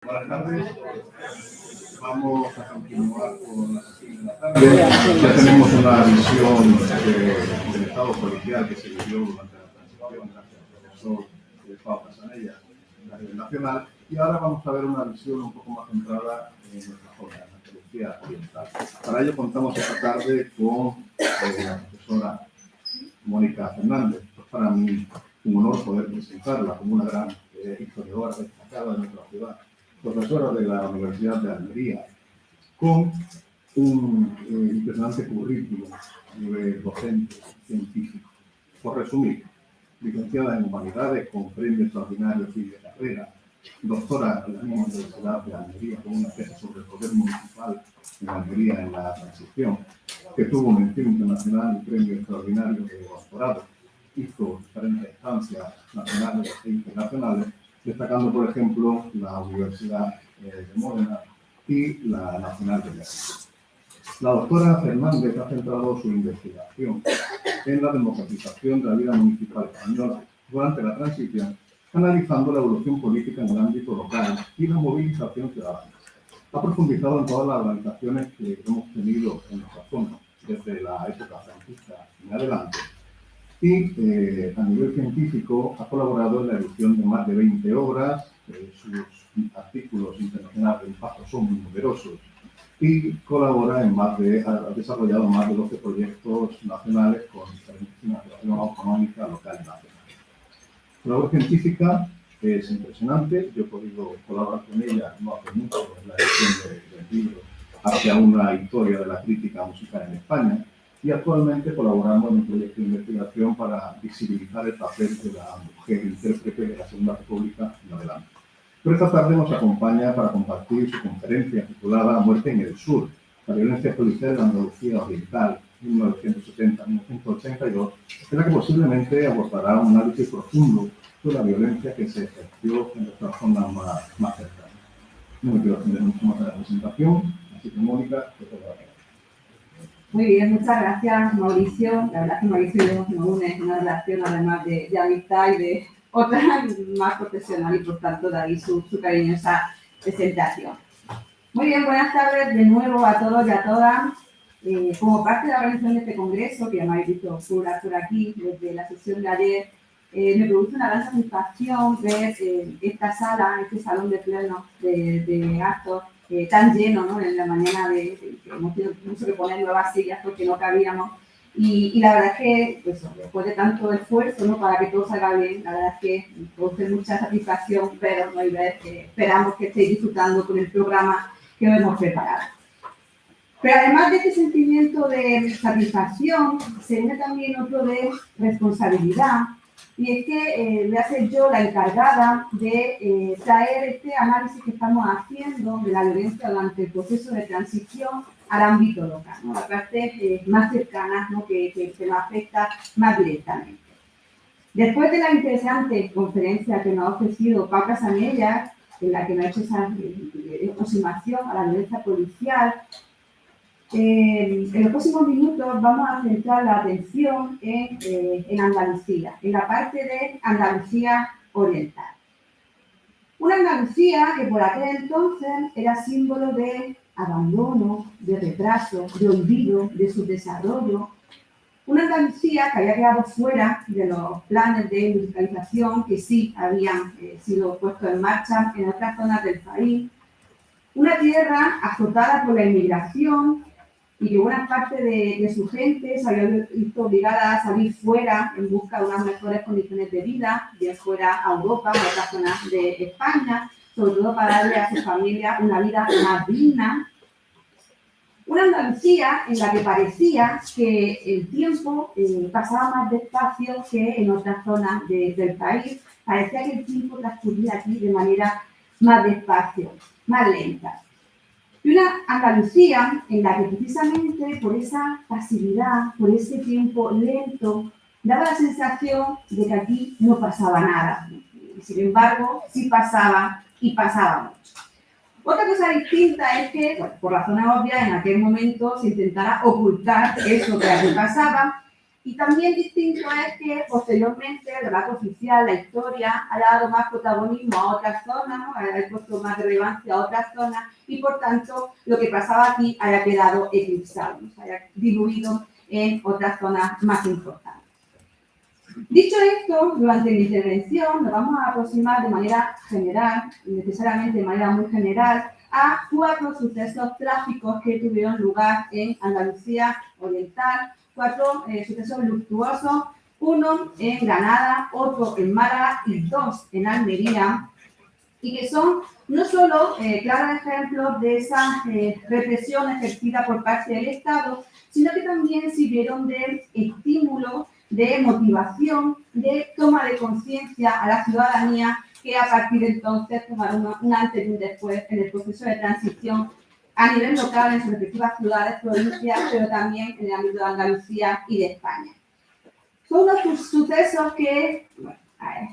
Buenas tardes. Vamos a continuar con la sesión de la tarde. Ya tenemos una visión del estado policial que se vivió durante la transición gracias al profesor Pau Casanella a nivel nacional, y ahora vamos a ver una visión un poco más centrada en nuestra zona, en Andalucía oriental. Para ello contamos esta tarde con la profesora Mónica Fernández. Pues para mí un honor poder presentarla como una gran historiadora destacada de nuestra ciudad, profesora de la Universidad de Almería, con un impresionante currículum a nivel docente, científico. Por resumir, licenciada en Humanidades con premio extraordinario fin de carrera, doctora en la misma Universidad de Almería con una tesis sobre el poder municipal en Almería en la transición, que tuvo mención internacional y premio extraordinario de doctorado. Hizo diferentes estancias nacionales e internacionales, destacando, por ejemplo, la Universidad de Módena y la Nacional de México. La doctora Fernández ha centrado su investigación en la democratización de la vida municipal española durante la transición, analizando la evolución política en el ámbito local y la movilización ciudadana. Ha profundizado en todas las organizaciones que hemos tenido en nuestra zona, desde la época franquista en adelante, y a nivel científico ha colaborado en la edición de más de 20 obras. Sus artículos internacionales de impacto son muy numerosos, y colabora ha desarrollado más de 12 proyectos nacionales con diferentes financiación autonómica, local y nacional. Su labor científica es impresionante. Yo he podido colaborar con ella no hace mucho en la edición del libro Hacia una historia de la crítica musical en España, y actualmente colaboramos en un proyecto de investigación para visibilizar el papel de la mujer intérprete de la Segunda República en adelante. Pero esta tarde nos acompaña para compartir su conferencia titulada Muerte en el Sur, la violencia policial en la Andalucía Oriental, 1970-1982, en la que posiblemente abordará un análisis profundo sobre la violencia que se ejerció en nuestra zona más cercana. No me quiero extender mucho más de la presentación, así que Mónica, te toca. Muy bien, muchas gracias, Mauricio. La verdad es que Mauricio y yo nos une una relación además de amistad y de otra más profesional, y por tanto de ahí su cariñosa presentación. Muy bien, buenas tardes de nuevo a todos y a todas. Como parte de la organización de este congreso, que ya me habéis visto por aquí desde la sesión de ayer, me produce una gran satisfacción ver esta sala, este salón de pleno de actos tan lleno, ¿no? En la mañana que hemos tenido mucho que poner nuevas sillas porque no cabíamos, y la verdad es que pues, después de tanto esfuerzo, ¿no? Para que todo salga bien, la verdad es que produce mucha satisfacción veros, ¿no? Y ver que esperamos que estéis disfrutando con el programa que os hemos preparado. Pero además de este sentimiento de satisfacción, se une también otro de responsabilidad, y es que voy a ser yo la encargada de traer este análisis que estamos haciendo de la violencia durante el proceso de transición al ámbito local, ¿no? La parte más cercana, ¿no? que nos afecta más directamente. Después de la interesante conferencia que nos ha ofrecido Pau Casanella, en la que nos ha hecho esa aproximación a la violencia policial, en los próximos minutos vamos a centrar la atención en Andalucía, en la parte de Andalucía Oriental. Una Andalucía que por aquel entonces era símbolo de abandono, de retraso, de olvido, de subdesarrollo. Una Andalucía que había quedado fuera de los planes de industrialización que sí habían sido puestos en marcha en otras zonas del país. Una tierra azotada por la inmigración, y que buena parte de su gente se había visto obligada a salir fuera en busca de unas mejores condiciones de vida, bien fuera a Europa o a otras zonas de España, sobre todo para darle a su familia una vida más digna. Una Andalucía en la que parecía que el tiempo pasaba más despacio que en otras zonas del país. Parecía que el tiempo transcurría aquí de manera más despacio, más lenta. Y una Andalucía en la que precisamente por esa pasividad, por ese tiempo lento, daba la sensación de que aquí no pasaba nada. Y sin embargo, sí pasaba, y pasaba mucho. Otra cosa distinta es que, bueno, por razones obvias, en aquel momento se intentara ocultar eso que aquí pasaba, Y también distinto es que posteriormente el relato oficial, la historia, haya dado más protagonismo a otras zonas, ¿no? Haya puesto más relevancia a otras zonas y por tanto lo que pasaba aquí haya quedado eclipsado, ¿no? Se haya diluido en otras zonas más importantes. Dicho esto, durante mi intervención nos vamos a aproximar de manera general, necesariamente de manera muy general, a 4 sucesos trágicos que tuvieron lugar en Andalucía Oriental, 4 sucesos luctuosos, uno en Granada, otro en Málaga y 2 en Almería, y que son no solo claros ejemplos de esa represión ejercida por parte del Estado, sino que también sirvieron de estímulo, de motivación, de toma de conciencia a la ciudadanía que a partir de entonces tomaron un antes y un después en el proceso de transición a nivel local en sus respectivas ciudades, provincias, pero también en el ámbito de Andalucía y de España. Son unos sucesos que, bueno,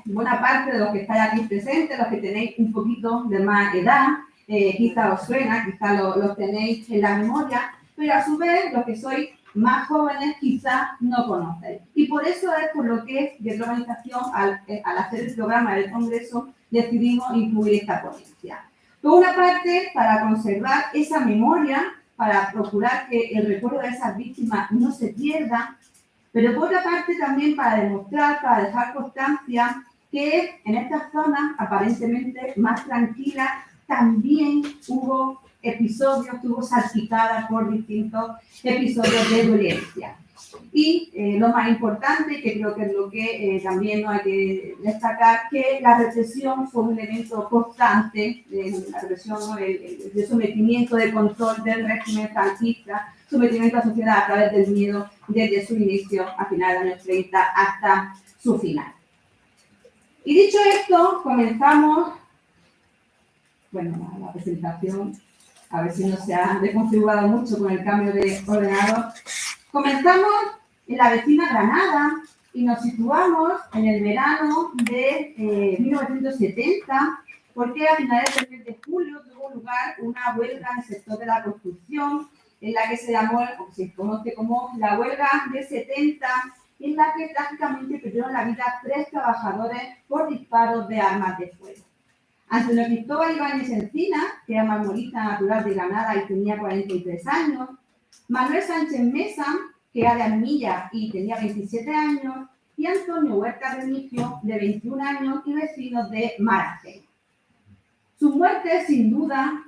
buena parte de los que estáis aquí presentes, los que tenéis un poquito de más edad, quizá os suena, quizá los tenéis en la memoria, pero a su vez los que sois más jóvenes quizás no conocéis. Y por eso es por lo que desde la organización, al hacer el programa del Congreso, decidimos incluir esta ponencia. Por una parte, para conservar esa memoria, para procurar que el recuerdo de esas víctimas no se pierda, pero por otra parte también para demostrar, para dejar constancia que en estas zonas aparentemente más tranquilas también hubo episodios, estuvo salpicada por distintos episodios de violencia. Y lo más importante, que creo que es lo que también no hay que destacar, que la represión fue un elemento constante, la represión, ¿no? el sometimiento de control del régimen franquista, sometimiento a la sociedad a través del miedo desde su inicio a finales de los años 30 hasta su final. Y dicho esto, comenzamos, bueno, la presentación, a ver si no se ha desconfigurado mucho con el cambio de ordenador. Comenzamos en la vecina Granada y nos situamos en el verano de 1970, porque a finales del mes de julio tuvo lugar una huelga en el sector de la construcción, en la que se llamó, o se conoce como la huelga de 70, en la que prácticamente perdieron la vida 3 trabajadores por disparos de armas de fuego. Antonio Cristóbal Ibáñez Encina, que era marmolista natural de Granada y tenía 43 años, Manuel Sánchez Mesa, que era de Armilla y tenía 27 años, y Antonio Huerta Remigio, de 21 años y vecinos de Maracay. Sus muertes, sin duda,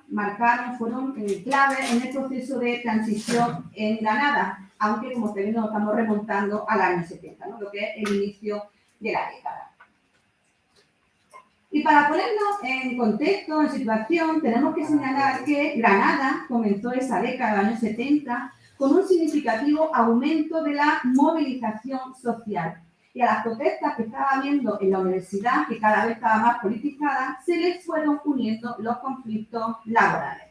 fueron claves en el proceso de transición en Granada, aunque, como ustedes nos estamos remontando al año 70, ¿no? Lo que es el inicio de la década. Y para ponernos en contexto, en situación, tenemos que señalar que Granada comenzó esa década de los años 70 con un significativo aumento de la movilización social. Y a las protestas que estaba habiendo en la universidad, que cada vez estaba más politizada, se les fueron uniendo los conflictos laborales.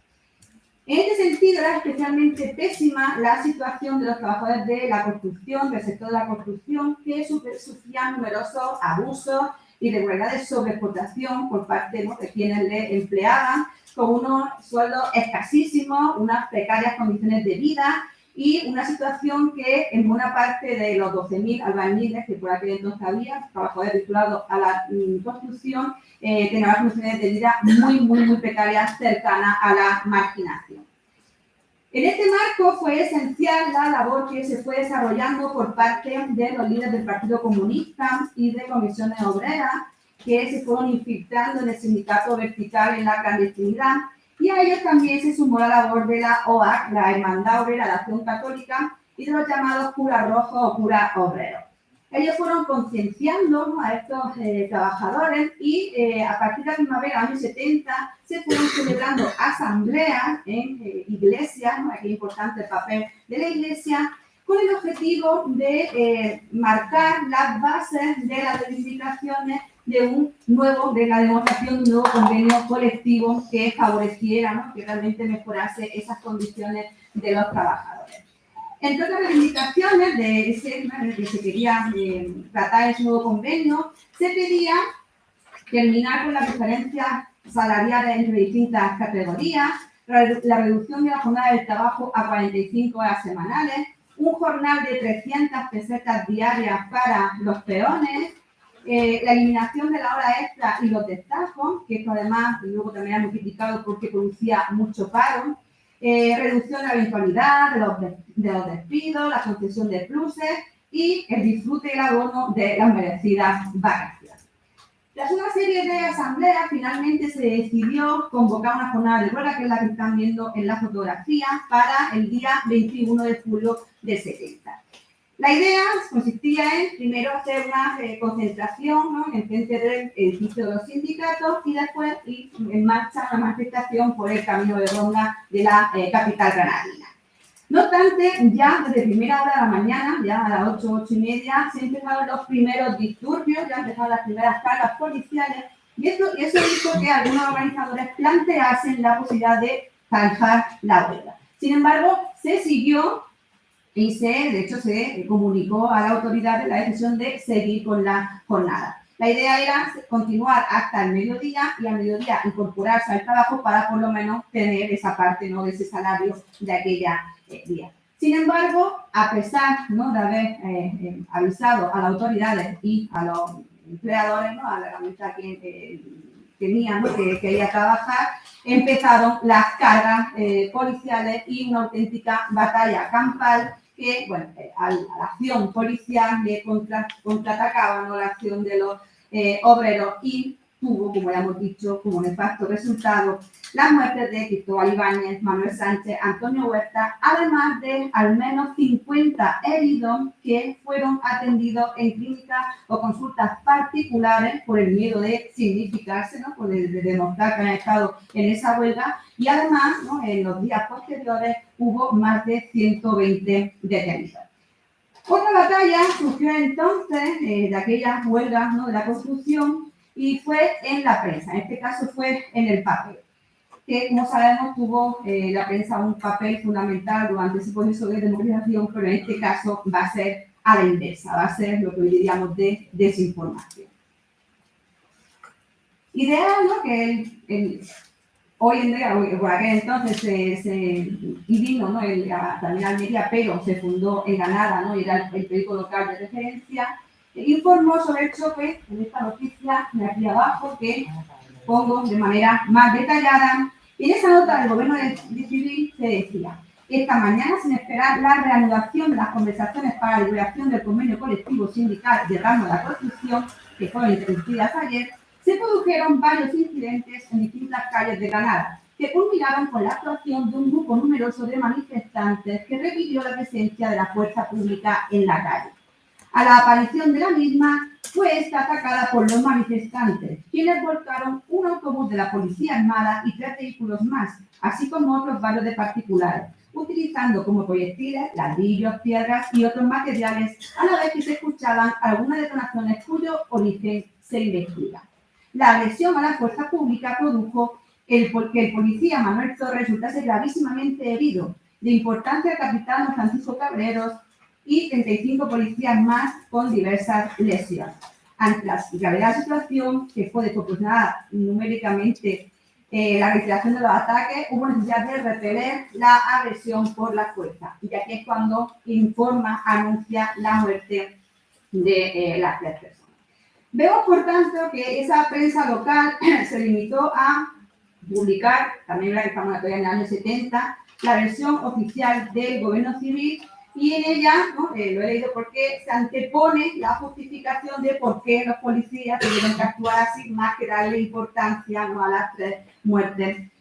En este sentido, era especialmente pésima la situación de los trabajadores de la construcción, del sector de la construcción, que sufrían numerosos abusos, irregularidades de sobreexplotación por parte, ¿no?, de quienes les empleaban, con unos sueldos escasísimos, unas precarias condiciones de vida y una situación que en buena parte de los 12.000 albañiles que por aquel entonces había, trabajadores vinculados a la construcción, tenían condiciones de vida muy precarias, cercanas a la marginación. En este marco fue esencial la labor que se fue desarrollando por parte de los líderes del Partido Comunista y de comisiones obreras que se fueron infiltrando en el sindicato vertical en la clandestinidad, y a ellos también se sumó la labor de la OAC, la Hermandad Obrera de Acción Católica, y de los llamados curas rojos o curas obreros. Ellos fueron concienciando a estos trabajadores y a partir de la primavera de los años 70 se fueron celebrando asambleas en iglesias, ¿no? Aquí es importante el papel de la iglesia, con el objetivo de marcar las bases de las reivindicaciones de la demostración de un nuevo convenio colectivo que favoreciera, ¿no?, que realmente mejorase esas condiciones de los trabajadores. Entre otras reivindicaciones de que se quería tratar ese nuevo convenio, se pedía terminar con las diferencias salariales entre distintas categorías, la reducción de la jornada del trabajo a 45 horas semanales, un jornal de 300 pesetas diarias para los peones, la eliminación de la hora extra y los destacos, que esto además luego también hemos criticado porque producía mucho paro, reducción de la eventualidad, de los despidos, la concesión de pluses y el disfrute y el abono de las merecidas vacaciones. Tras una serie de asambleas, finalmente se decidió convocar una jornada de huelga, que es la que están viendo en la fotografía, para el día 21 de julio del 70. La idea consistía en, primero, hacer una concentración, ¿no?, en frente del edificio de los sindicatos y después ir en marcha una manifestación por el camino de ronda de la capital granadina. No obstante, ya desde primera hora de la mañana, ya a las 8:30, se empezaron los primeros disturbios, ya empezaron las primeras cargas policiales, y eso hizo que algunos organizadores planteasen la posibilidad de zanjar la huelga. Sin embargo, se siguió y de hecho se comunicó a la autoridad la decisión de seguir con la jornada. La idea era continuar hasta el mediodía y al mediodía incorporarse al trabajo para por lo menos tener esa parte, ¿no?, de ese salario de aquella día. Sin embargo, a pesar, ¿no?, de haber avisado a las autoridades y a los empleadores, ¿no?, a la herramienta que tenían, ¿no?, que ir a trabajar, empezaron las cargas policiales y una auténtica batalla campal que, bueno, a la acción policial le contraatacaban, ¿no?, la acción de los obreros, y tuvo, como ya hemos dicho, como nefasto resultado las muertes de Cristóbal Ibáñez, Manuel Sánchez, Antonio Huerta, además de al menos 50 heridos que fueron atendidos en clínicas o consultas particulares por el miedo de significarse, ¿no?, por de demostrar que han estado en esa huelga, y además, ¿no?, en los días posteriores hubo más de 120 detenidos. Otra batalla surgió entonces de aquellas huelgas, ¿no?, de la construcción, y fue en la prensa. En este caso fue en el papel, que, como sabemos, tuvo la prensa un papel fundamental durante ese proceso de democratización, pero en este caso va a ser a la inversa, va a ser lo que hoy diríamos de desinformación. Ideal, ¿no?, que hoy en día, por aquel entonces, y vino, ¿no?, también a Almería, pero se fundó en Granada, ¿no?, y era el periódico local de referencia, informó sobre el choque en esta noticia de aquí abajo, que pongo de manera más detallada. En esa nota del gobierno de Civil se decía: esta mañana, sin esperar la reanudación de las conversaciones para la liberación del convenio colectivo sindical de ramo de la construcción, que fueron interrumpidas ayer, se produjeron varios incidentes en distintas calles de Granada, que culminaron con la actuación de un grupo numeroso de manifestantes que requirió la presencia de la fuerza pública en la calle. A la aparición de la misma, fue esta atacada por los manifestantes, quienes volcaron un autobús de la Policía Armada y 3 vehículos más, así como otros varios de particulares, utilizando como proyectiles ladrillos, piedras y otros materiales, a la vez que se escuchaban algunas detonaciones cuyo origen se investiga. La agresión a la fuerza pública produjo que el policía Manuel Torres resultase gravísimamente herido. De importancia el capitán Francisco Cabreros y 35 policías más con diversas lesiones. Ante la gravedad de la situación, que fue desproporcionada numéricamente la reiteración de los ataques, hubo necesidad de repeler la agresión por la fuerza. Y aquí es cuando anuncia la muerte de las 3 personas. Vemos, por tanto, que esa prensa local se limitó a publicar, también la que estamos todavía en el año 70, la versión oficial del gobierno civil, y en ella, ¿no?, lo he leído porque se antepone la justificación de por qué los policías tuvieron que actuar así, más que darle importancia, ¿no?, a las 3 muertes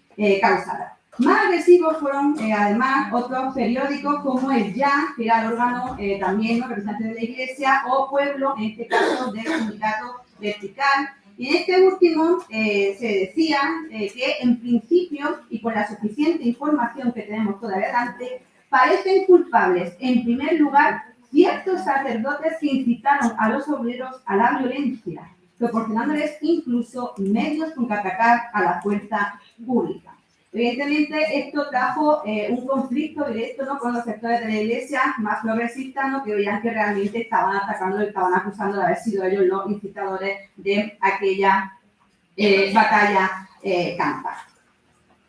causadas. Más agresivos fueron, además, otros periódicos como el Ya, que era el órgano también, ¿no?, representante de la Iglesia, o Pueblo, en este caso del Sindicato Vertical. Y en este último se decía que, en principio, y con la suficiente información que tenemos todavía adelante, parecen culpables, en primer lugar, ciertos sacerdotes que incitaron a los obreros a la violencia, proporcionándoles incluso medios con que atacar a la fuerza pública. Evidentemente, esto trajo un conflicto directo, ¿no?, con los sectores de la Iglesia más progresistas, ¿no?, que veían que realmente estaban atacando, estaban acusando de haber sido ellos los incitadores de aquella batalla campal.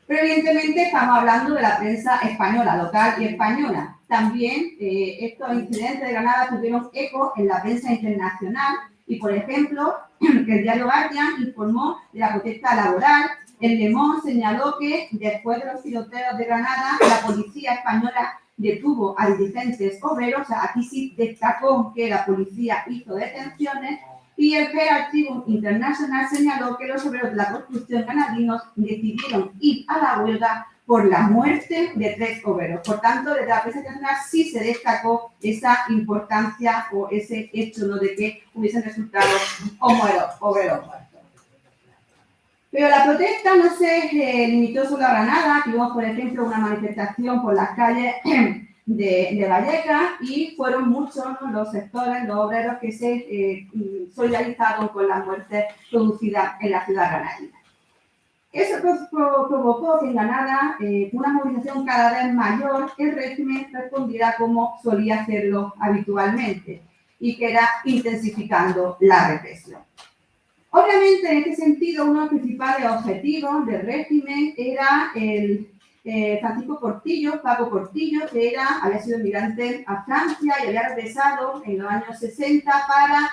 Pero evidentemente estamos hablando de la prensa española, local y española. también estos incidentes de Granada tuvieron eco en la prensa internacional y, por ejemplo, el diario Guardian informó de la protesta laboral. El Le Monde señaló que después de los tiroteos de Granada, la policía española detuvo a dirigentes obreros. O sea, aquí sí destacó que la policía hizo detenciones. Y el Herald Tribune International señaló que los obreros de la construcción granadinos decidieron ir a la huelga por la muerte de 3 obreros. Por tanto, desde la prensa internacional sí se destacó esa importancia o ese hecho, ¿no?, de que hubiesen resultado obreros muertos. Pero la protesta no se limitó solo a Granada. Tuvimos, por ejemplo, una manifestación por las calles de Vallecas y fueron muchos, ¿no?, los sectores, los obreros que se solidarizaron con la muerte producida en la ciudad granadina. Eso provocó que en Granada, una movilización cada vez mayor, el régimen respondiera como solía hacerlo habitualmente y que era intensificando la represión. Obviamente, en este sentido, uno de los principales objetivos del régimen era el Francisco Portillo, Paco Portillo, que había sido migrante a Francia y había regresado en los años 60 para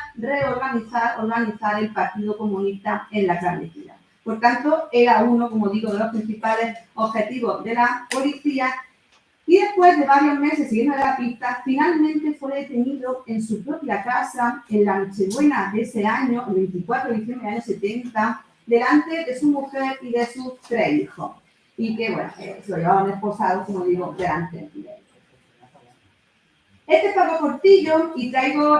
organizar el Partido Comunista en la clandestinidad. Por tanto, era uno, como digo, de los principales objetivos de la policía. Y después de varios meses siguiendo la pista, finalmente fue detenido en su propia casa en la Nochebuena de ese año, el 24 de diciembre del año 70, delante de su mujer y de sus 3 hijos. Y que, bueno, se lo llevaban esposados, como digo, delante de él. Este es Paco Portillo y traigo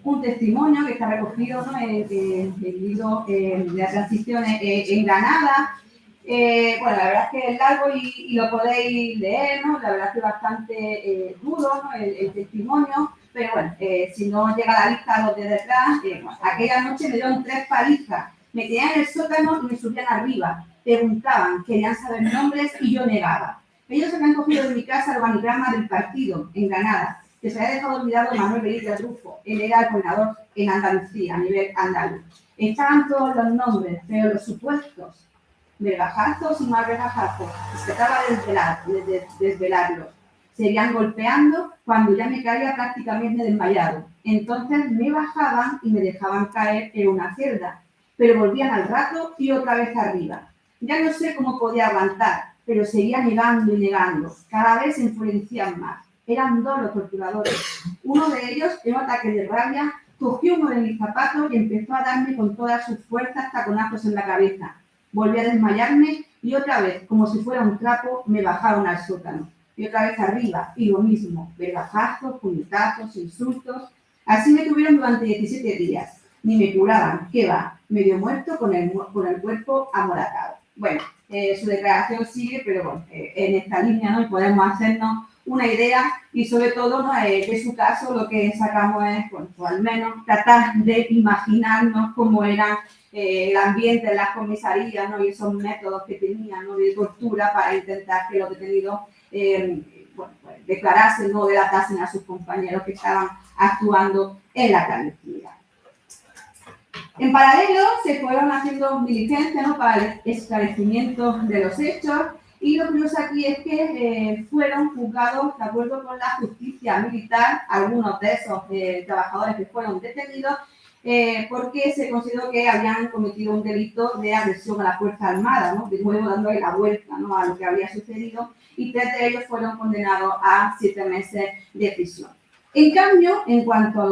un testimonio que está recogido, ¿no?, en el libro de las transiciones en Granada. Bueno, la verdad es que es largo y lo podéis leer, ¿no? La verdad es que es bastante duro, ¿no?, el testimonio, pero bueno, si no llega a la vista a los de detrás, bueno, aquella noche me dieron 3 palizas, me tenían en el sótano y me subían arriba, preguntaban, querían saber nombres y yo negaba. Ellos habían cogido de mi casa el organigrama del partido en Granada, que se había dejado olvidado Manuel Benítez Rufo. Él era el coordinador en Andalucía, a nivel andaluz. Estaban todos los nombres, pero los supuestos, vergajazos y más vergajazos, se trataba de desvelarlos. Seguían golpeando cuando ya me caía prácticamente desmayado. Entonces me bajaban y me dejaban caer en una celda, pero volvían al rato y otra vez arriba. Ya no sé cómo podía aguantar, pero seguía negando y negando. Cada vez se enfurecían más. Eran 2 los torturadores. Uno de ellos, en un ataque de rabia, cogió uno de mis zapatos y empezó a darme con todas sus fuerzas taconazos en la cabeza. Volví a desmayarme y otra vez, como si fuera un trapo, me bajaron al sótano. Y otra vez arriba, y lo mismo, vergajazos, puñetazos, insultos. Así me tuvieron durante 17 días. Ni me curaban, ¿qué va? Medio muerto con el cuerpo amoratado. Bueno, su declaración sigue, pero bueno, en esta línea, ¿no?, y podemos hacernos una idea y sobre todo, ¿no?, de su caso lo que sacamos es, bueno, o al menos tratar de imaginarnos cómo era el ambiente en las comisarías, ¿no?, y esos métodos que tenían, ¿no?, de tortura para intentar que los detenidos bueno, pues, declarasen, no delatasen a sus compañeros que estaban actuando en la clandestinidad. En paralelo se fueron haciendo diligencias, ¿no?, para el esclarecimiento de los hechos. Y lo curioso aquí es que fueron juzgados de acuerdo con la justicia militar algunos de esos trabajadores que fueron detenidos porque se consideró que habían cometido un delito de agresión a la Fuerza Armada, ¿no?, de nuevo dándole la vuelta, ¿no?, a lo que había sucedido, y 3 de ellos fueron condenados a 7 meses de prisión. En cambio, en cuanto a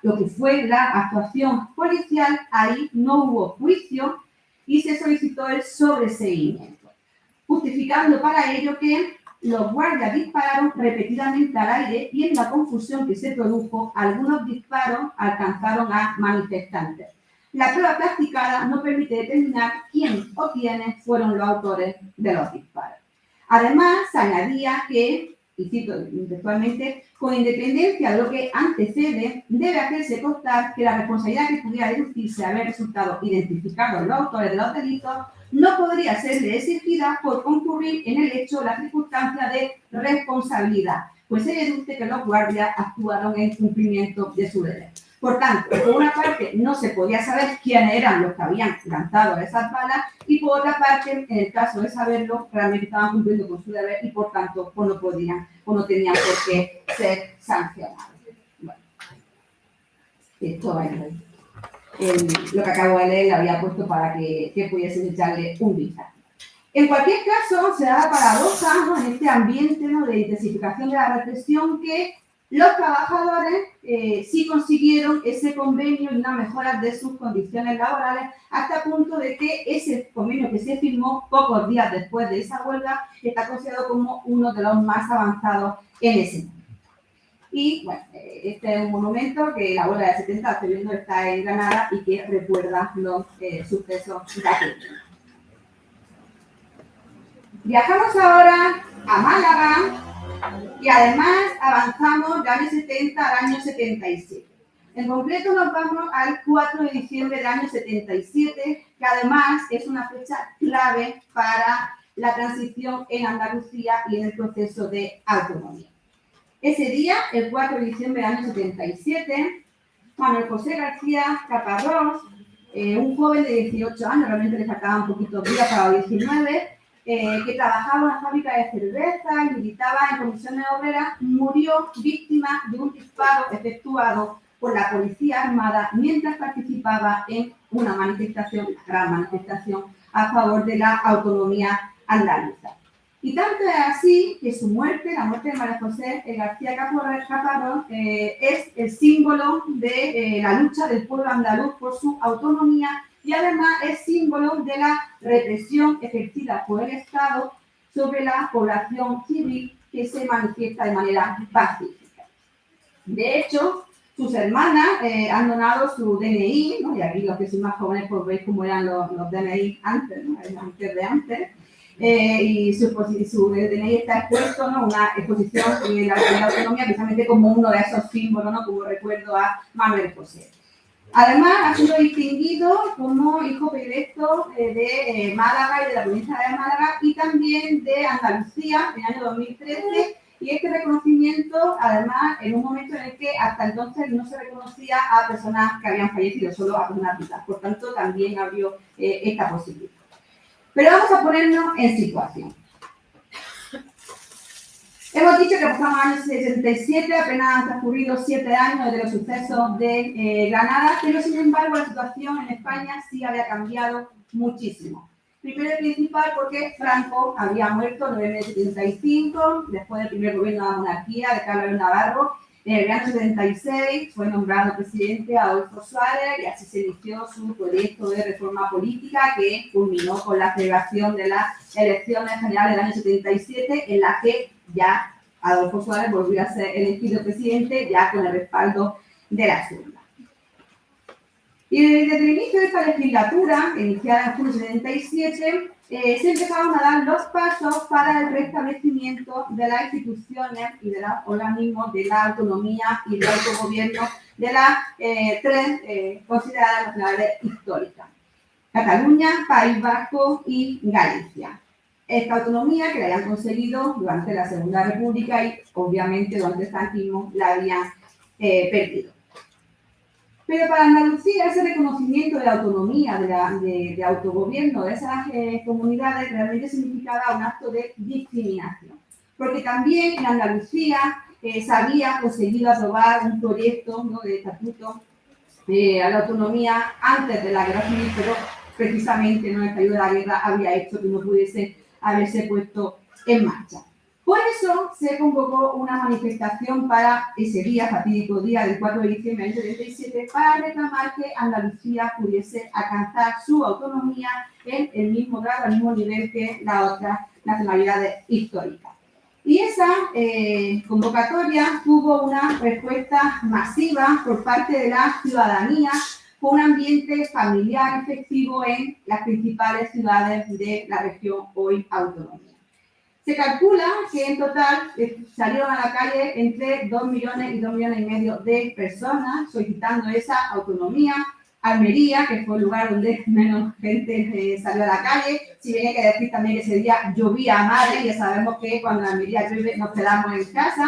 lo que fue la actuación policial, ahí no hubo juicio y se solicitó el sobreseimiento, justificando para ello que los guardias dispararon repetidamente al aire y en la confusión que se produjo, algunos disparos alcanzaron a manifestantes. La prueba practicada no permite determinar quién o quiénes fueron los autores de los disparos. Además, se añadía que, y cito textualmente, con independencia de lo que antecede, debe hacerse constar que la responsabilidad que pudiera deducirse haber resultado identificados los autores de los delitos no podría serle exigida por concurrir en el hecho la circunstancia de responsabilidad, pues se deduce que los guardias actuaron en cumplimiento de su deber. Por tanto, por una parte, no se podía saber quiénes eran los que habían lanzado esas balas y por otra parte, en el caso de saberlo, realmente estaban cumpliendo con su deber y por tanto pues no podían o no tenían por qué ser sancionados. Bueno, esto es lo que acabo de leer, lo había puesto para que pudiesen echarle un vistazo. En cualquier caso, se da la paradoja, ¿no?, en este ambiente, ¿no?, de intensificación de la represión, que los trabajadores sí consiguieron ese convenio y una mejora de sus condiciones laborales, hasta el punto de que ese convenio que se firmó pocos días después de esa huelga está considerado como uno de los más avanzados en ese momento. Y bueno, este es un monumento que la huelga de 70, estoy viendo, está en Granada y que recuerda los sucesos de aquel. Viajamos ahora a Málaga y además avanzamos del año 70 al año 77. En concreto nos vamos al 4 de diciembre del año 77, que además es una fecha clave para la transición en Andalucía y en el proceso de autonomía. Ese día, el 4 de diciembre del año 77, Manuel José García Caparrós, un joven de 18 años, realmente le faltaban poquitos días para los 19, que trabajaba en una fábrica de cerveza y militaba en comisiones obreras, murió víctima de un disparo efectuado por la policía armada mientras participaba en una manifestación, una gran manifestación, a favor de la autonomía andaluza. Y tanto es así que su muerte, la muerte de María José García Caparrós, es el símbolo de la lucha del pueblo andaluz por su autonomía y además es símbolo de la represión ejercida por el Estado sobre la población civil que se manifiesta de manera pacífica. De hecho, sus hermanas han donado su DNI, ¿no?, y aquí los que son más jóvenes pues veis cómo eran los DNI antes, ¿no?, antes. Y su DNI está expuesto, ¿no?, una exposición de la autonomía precisamente como uno de esos símbolos, ¿no?, como recuerdo a Manuel José. Además, ha sido distinguido como hijo predilecto de Málaga y de la provincia de Málaga y también de Andalucía en el año 2013. Y este reconocimiento, además, en un momento en el que hasta entonces no se reconocía a personas que habían fallecido, solo a personas vivas. Por tanto, también abrió esta posibilidad. Pero vamos a ponernos en situación. Hemos dicho que pasamos al año 67, apenas han transcurrido 7 años desde los sucesos de Granada, pero sin embargo la situación en España sí había cambiado muchísimo. Primero y principal porque Franco había muerto en noviembre de 75, después del primer gobierno de la monarquía de Carlos Navarro. En el año 76 fue nombrado presidente Adolfo Suárez y así se inició su proyecto de reforma política que culminó con la celebración de las elecciones generales del año 77, en la que ya Adolfo Suárez volvió a ser elegido presidente ya con el respaldo de las urnas. Y desde el inicio de esta legislatura, iniciada en junio de 77, se empezaron a dar los pasos para el restablecimiento de las instituciones y de los organismos de la autonomía y del autogobierno de las tres consideradas nacionalidades históricas: Cataluña, País Vasco y Galicia. Esta autonomía que la habían conseguido durante la Segunda República y obviamente durante el franquismo la habían perdido. Pero para Andalucía ese reconocimiento de la autonomía, de autogobierno de esas comunidades realmente significaba un acto de discriminación. Porque también en Andalucía se había conseguido aprobar un proyecto, ¿no?, de estatuto a la autonomía antes de la guerra civil, pero precisamente, ¿no?, el estallido de la guerra había hecho que no pudiese haberse puesto en marcha. Por eso se convocó una manifestación para ese día, fatídico día del 4 de diciembre del 77, para reclamar que Andalucía pudiese alcanzar su autonomía en el mismo grado, al mismo nivel que las otras nacionalidades históricas. Y esa convocatoria tuvo una respuesta masiva por parte de la ciudadanía, con un ambiente familiar efectivo en las principales ciudades de la región hoy autónoma. Se calcula que en total salieron a la calle entre 2 millones y 2 millones y medio de personas solicitando esa autonomía. Almería, que fue el lugar donde menos gente salió a la calle, si bien hay que decir también que ese día llovía a mares, ya sabemos que cuando en Almería llueve nos quedamos en casa,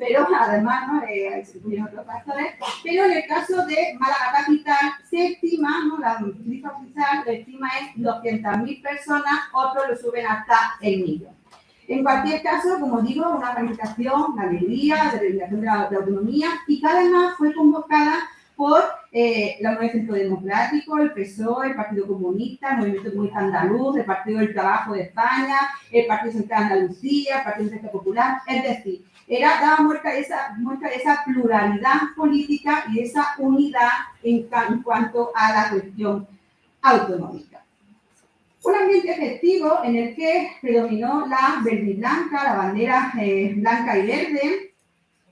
pero además, ¿no? Se incluyen otros factores, pero en el caso de Málaga Capital se estima, ¿no? La cifra oficial lo estima en 200.000 personas, otros lo suben hasta el millón. En cualquier caso, como digo, una manifestación de alegría, de reivindicación de la autonomía, y que además fue convocada por la Unión Centro Democrático, el PSOE, el Partido Comunista, el Movimiento Comunista Andaluz, el Partido del Trabajo de España, el Partido Central de Andalucía, el Partido Central Popular, es decir, daba muestra de esa pluralidad política y de esa unidad en cuanto a la cuestión autonómica. Un ambiente festivo en el que predominó la verde y blanca, la bandera blanca y verde,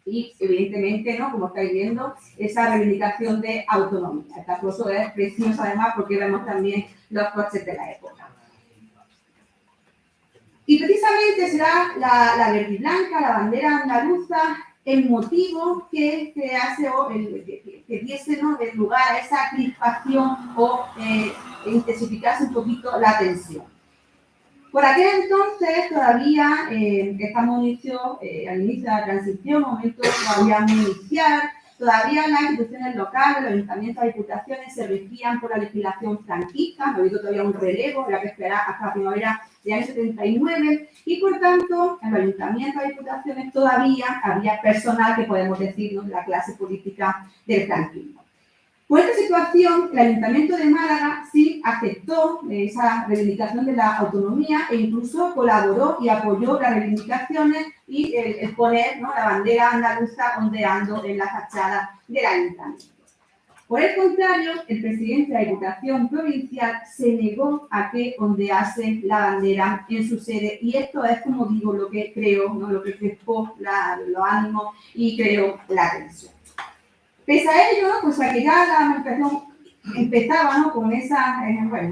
y evidentemente, ¿no? Como estáis viendo, esa reivindicación de autonomía. Esta foto es preciosa además porque vemos también los coches de la época. Y precisamente será la verde y blanca, la bandera andaluza, el motivo que hace que diese, ¿no? el lugar a esa crispación o intensificarse un poquito la tensión. Por aquel entonces todavía estamos al inicio de la transición, momento todavía muy inicial, todavía las instituciones locales, los ayuntamientos, las diputaciones se regían por la legislación franquista, no ha habido todavía un relevo, habrá que esperar hasta la primavera del año 79, y por tanto en los ayuntamientos, las diputaciones todavía había personal que podemos decir, de la clase política del franquismo. Por esta situación, el Ayuntamiento de Málaga sí aceptó esa reivindicación de la autonomía e incluso colaboró y apoyó las reivindicaciones y el poner, ¿no? la bandera andaluza ondeando en la fachada del Ayuntamiento. Por el contrario, el presidente de la Diputación Provincial se negó a que ondease la bandera en su sede y esto es, como digo, lo que creo, ¿no? lo que crispó los ánimos y creó la tensión. Pese a ello, pues a que ya la manifestación empezaba, ¿no? con esa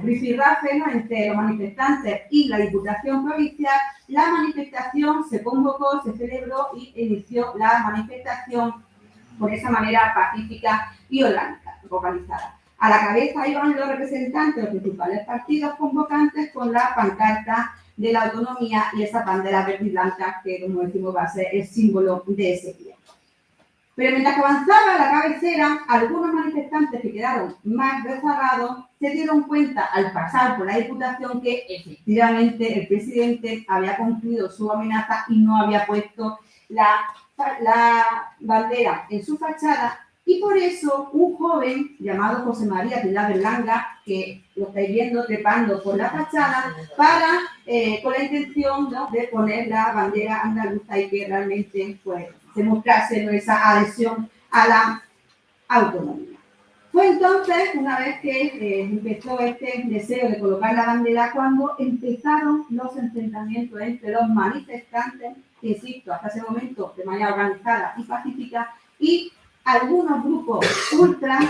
rifirrafe, ¿no? entre los manifestantes y la Diputación Provincial, la manifestación se convocó, se celebró y inició la manifestación por esa manera pacífica y organizada. A la cabeza iban los representantes de los principales partidos convocantes con la pancarta de la autonomía y esa bandera verde y blanca que, como decimos, va a ser el símbolo de ese día. Pero mientras que avanzaba la cabecera, algunos manifestantes que quedaron más rezagados se dieron cuenta al pasar por la Diputación que efectivamente el presidente había cumplido su amenaza y no había puesto la bandera en su fachada, y por eso un joven llamado José María Pilar Berlanga, que lo estáis viendo trepando por la fachada, con la intención, ¿no? de poner la bandera andaluza y que realmente pues, demostrarse esa adhesión a la autonomía. Fue entonces, una vez que empezó este deseo de colocar la bandera, cuando empezaron los enfrentamientos entre los manifestantes, que insisto, hasta ese momento de manera organizada y pacífica, y algunos grupos ultra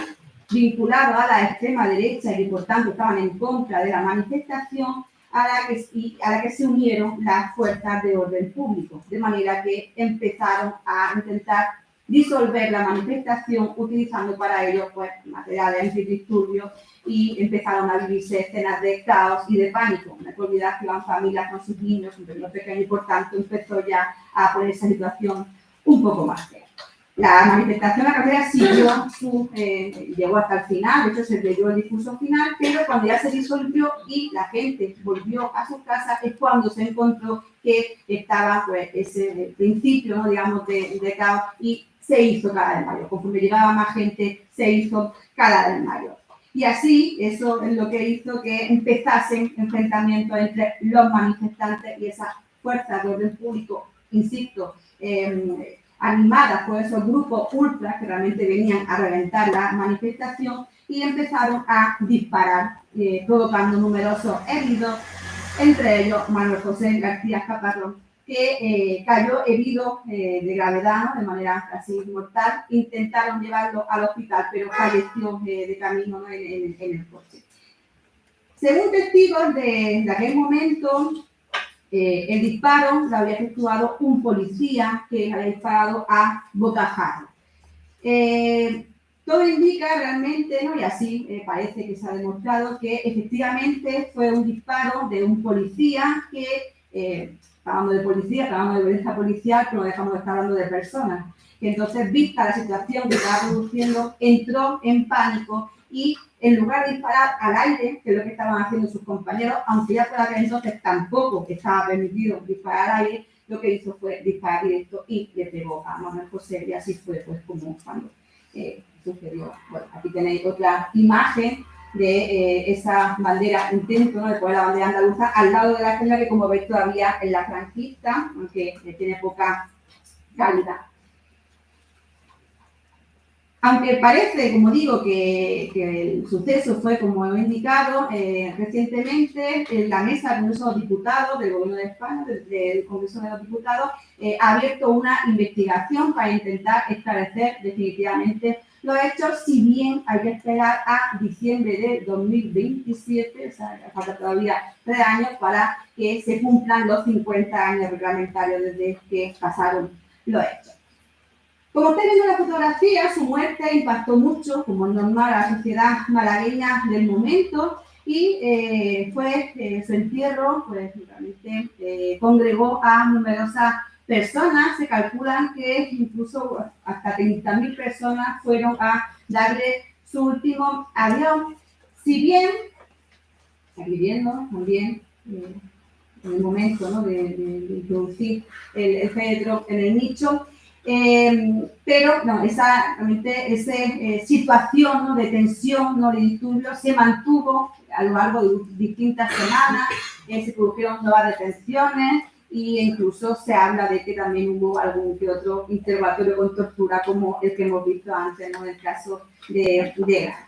vinculados a la extrema derecha y que por tanto estaban en contra de la manifestación, a la que se unieron las fuerzas de orden público, de manera que empezaron a intentar disolver la manifestación utilizando para ello pues, materiales antidisturbios y empezaron a vivirse escenas de caos y de pánico. No hay que olvidar que iban familias con sus niños, un niños pequeños, y por tanto empezó ya a poner esa situación un poco más seria. La manifestación a la carrera siguió llegó hasta el final, de hecho se leyó el discurso final, pero cuando ya se disolvió y la gente volvió a sus casas es cuando se encontró que estaba pues, ese principio, ¿no? digamos, de caos y se hizo cada vez mayor. Conforme llegaba más gente, se hizo cada vez mayor. Y así, eso es lo que hizo que empezasen enfrentamientos entre los manifestantes y esas fuerzas de orden público, insisto, animadas por esos grupos ultras que realmente venían a reventar la manifestación y empezaron a disparar, provocando numerosos heridos, entre ellos Manuel José García Caparrós, que cayó herido de gravedad, ¿no? de manera casi mortal. Intentaron llevarlo al hospital, pero falleció de camino, ¿no? en el coche. Según testigos de aquel momento, el disparo lo había efectuado un policía que había disparado a bocajarro. Todo indica realmente, ¿no? y así parece que se ha demostrado que efectivamente fue un disparo de un policía que hablando de policía, está hablando de violencia policial, pero no dejamos de estar hablando de personas. Que entonces, vista la situación que estaba produciendo, entró en pánico y en lugar de disparar al aire, que es lo que estaban haciendo sus compañeros, aunque ya por aquel entonces tampoco estaba permitido disparar al aire, lo que hizo fue disparar directo y le pegó a Manuel José, y así fue pues como cuando sucedió. Bueno, aquí tenéis otra imagen de esa bandera intento, ¿no?, de poner la bandera andaluza al lado de la escena, que como veis todavía en la franquista, aunque tiene poca calidad. Aunque parece, como digo, que el suceso fue como he indicado, recientemente la Mesa del Congreso de los Diputados del Gobierno de España, del Congreso de los Diputados, ha abierto una investigación para intentar esclarecer definitivamente los hechos, si bien hay que esperar a diciembre de 2027, o sea, falta todavía 3 años para que se cumplan los 50 años reglamentarios desde que pasaron los hechos. Como ustedes ven en la fotografía, su muerte impactó mucho, como es normal, a la sociedad malagueña del momento, y su entierro pues, realmente congregó a numerosas personas. Se calculan que incluso hasta 30.000 personas fueron a darle su último adiós. Si bien, aquí viendo también en el momento, ¿no?, de introducir el féretro en el nicho, pero no, esa situación, ¿no?, de tensión, ¿no?, de disturbio se mantuvo a lo largo de distintas semanas. Se produjeron nuevas detenciones e incluso se habla de que también hubo algún que otro interrogatorio con tortura, como el que hemos visto antes, ¿no?, en el caso de Granada.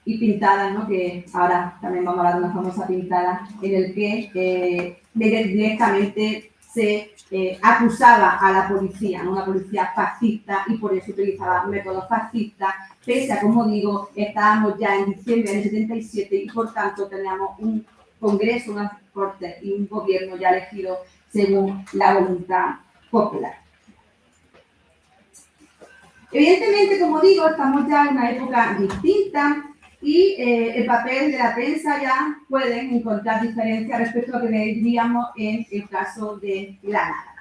Y pintadas, ¿no?, que ahora también vamos a hablar de una famosa pintada en el que directamente se acusaba a la policía, ¿no?, una policía fascista, y por eso utilizaba métodos fascistas, pese a, como digo, estábamos ya en diciembre del 77 y por tanto teníamos un Congreso, unas Cortes y un gobierno ya elegido según la voluntad popular. Evidentemente, como digo, estamos ya en una época distinta, y el papel de la prensa ya pueden encontrar diferencias respecto a lo que veríamos en el caso de Granada.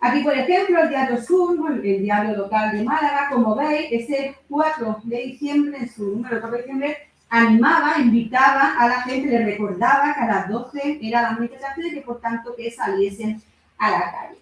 Aquí, por ejemplo, el Diario Sur, el diario local de Málaga, como veis, ese 4 de diciembre, en su número 4 de diciembre, animaba, invitaba a la gente, le recordaba que a las 12 era la manifestación y que, por tanto, que saliesen a la calle.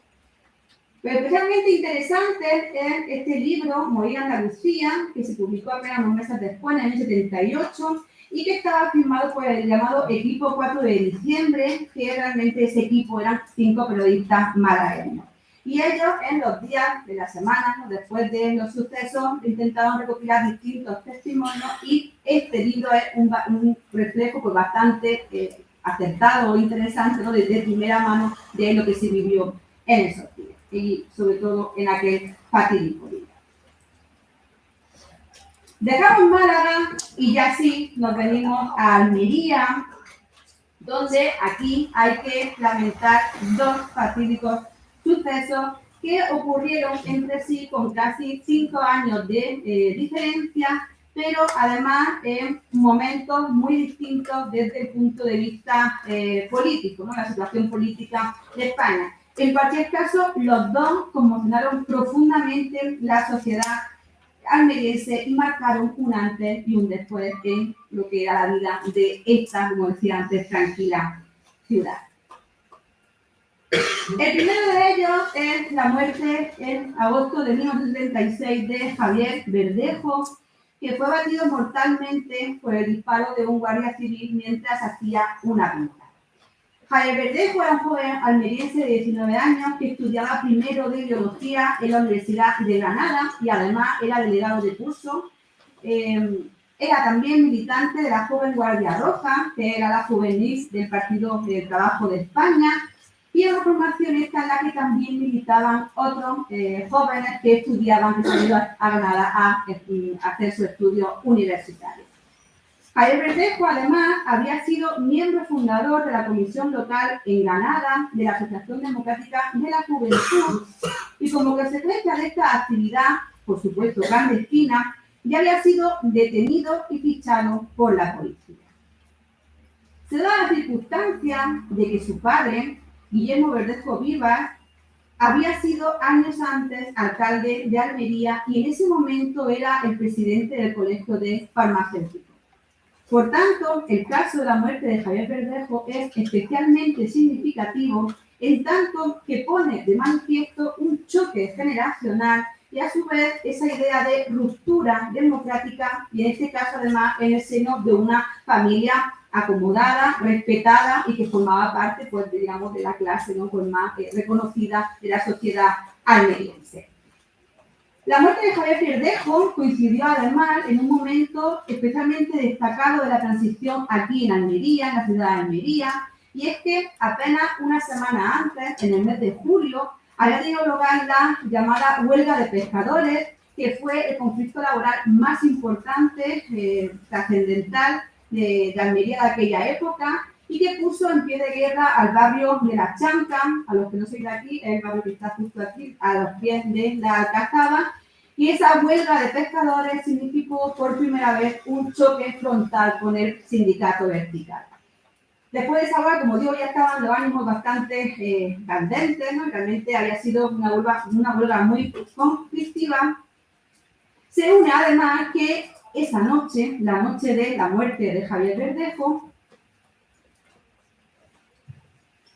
Pero especialmente interesante es este libro, Morir Andalucía, que se publicó apenas unos meses después, en el año 78, y que estaba firmado por el llamado Equipo 4 de diciembre, que realmente ese equipo eran 5 periodistas malagueños. Y ellos, en los días de la semana, ¿no?, después de los sucesos, intentaron recopilar distintos testimonios, y este libro es un reflejo pues, bastante acertado o interesante, ¿no?, de primera mano de lo que se vivió en esos días, y sobre todo en aquel fatídico día. Dejamos Málaga y ya sí nos venimos a Almería, donde aquí hay que lamentar 2 fatídicos sucesos que ocurrieron entre sí con casi 5 años de diferencia, pero además en momentos muy distintos desde el punto de vista político, ¿no?, la situación política de España. En cualquier caso, los dos conmocionaron profundamente la sociedad almeriense y marcaron un antes y un después en lo que era la vida de esta, como decía antes, tranquila ciudad. El primero de ellos es la muerte en agosto de 1936 de Javier Verdejo, que fue abatido mortalmente por el disparo de un guardia civil mientras hacía una pinta. Javier Verdejo era un joven almeriense de 19 años que estudiaba primero de biología en la Universidad de Granada y además era delegado de curso. Era también militante de la Joven Guardia Roja, que era la juvenil del Partido del Trabajo de España, y en una formación esta en la que también militaban otros jóvenes que estudiaban, que salían a Granada a hacer su estudio universitario. Javier Verdejo, además, había sido miembro fundador de la Comisión Local en Granada de la Asociación Democrática de la Juventud, y como consecuencia de esta actividad, por supuesto clandestina, ya había sido detenido y fichado por la policía. Se da la circunstancia de que su padre, Guillermo Verdejo Vivas, había sido años antes alcalde de Almería y en ese momento era el presidente del Colegio de Farmacéuticos. Por tanto, el caso de la muerte de Javier Verdejo es especialmente significativo en tanto que pone de manifiesto un choque generacional y a su vez esa idea de ruptura democrática y en este caso además en el seno de una familia acomodada, respetada y que formaba parte, pues, digamos, de la clase, ¿no?, pues, más reconocida de la sociedad almeriense. La muerte de Javier Verdejo coincidió además en un momento especialmente destacado de la transición aquí en Almería, en la ciudad de Almería, y es que apenas una semana antes, en el mes de julio, había tenido lugar la llamada huelga de pescadores, que fue el conflicto laboral más importante, trascendental de Almería de aquella época, y que puso en pie de guerra al barrio de La Chanca. A los que no sois de aquí, es el barrio que está justo aquí, a los pies de la Alcazaba, y esa huelga de pescadores significó por primera vez un choque frontal con el sindicato vertical. Después de esa huelga, como digo, ya estaban los ánimos bastante candentes, ¿no? Realmente había sido una huelga muy conflictiva. Se une además que esa noche, la noche de la muerte de Javier Verdejo,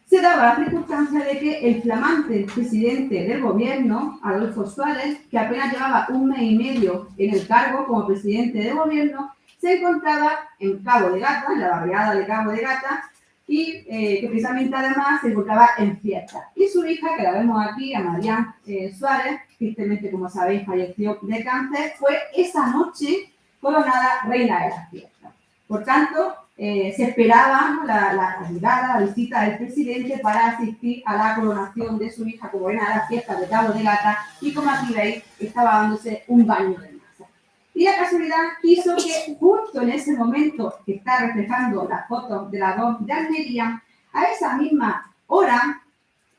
se daba la circunstancia de que el flamante presidente del gobierno, Adolfo Suárez, que apenas llevaba un mes y medio en el cargo como presidente del gobierno, se encontraba en Cabo de Gata, en la barriada de Cabo de Gata, y que precisamente además se encontraba en fiesta. Y su hija, que la vemos aquí, a María Suárez, tristemente, como sabéis, falleció de cáncer, fue esa noche coronada reina de las fiestas. Por tanto, se esperaba la llegada, la visita del presidente para asistir a la coronación de su hija como reina de las fiestas de Cabo de Gata, y como aquí veis, estaba dándose un baño de masa. Y la casualidad quiso que justo en ese momento que está reflejando las fotos de la 2 de Almería, a esa misma hora,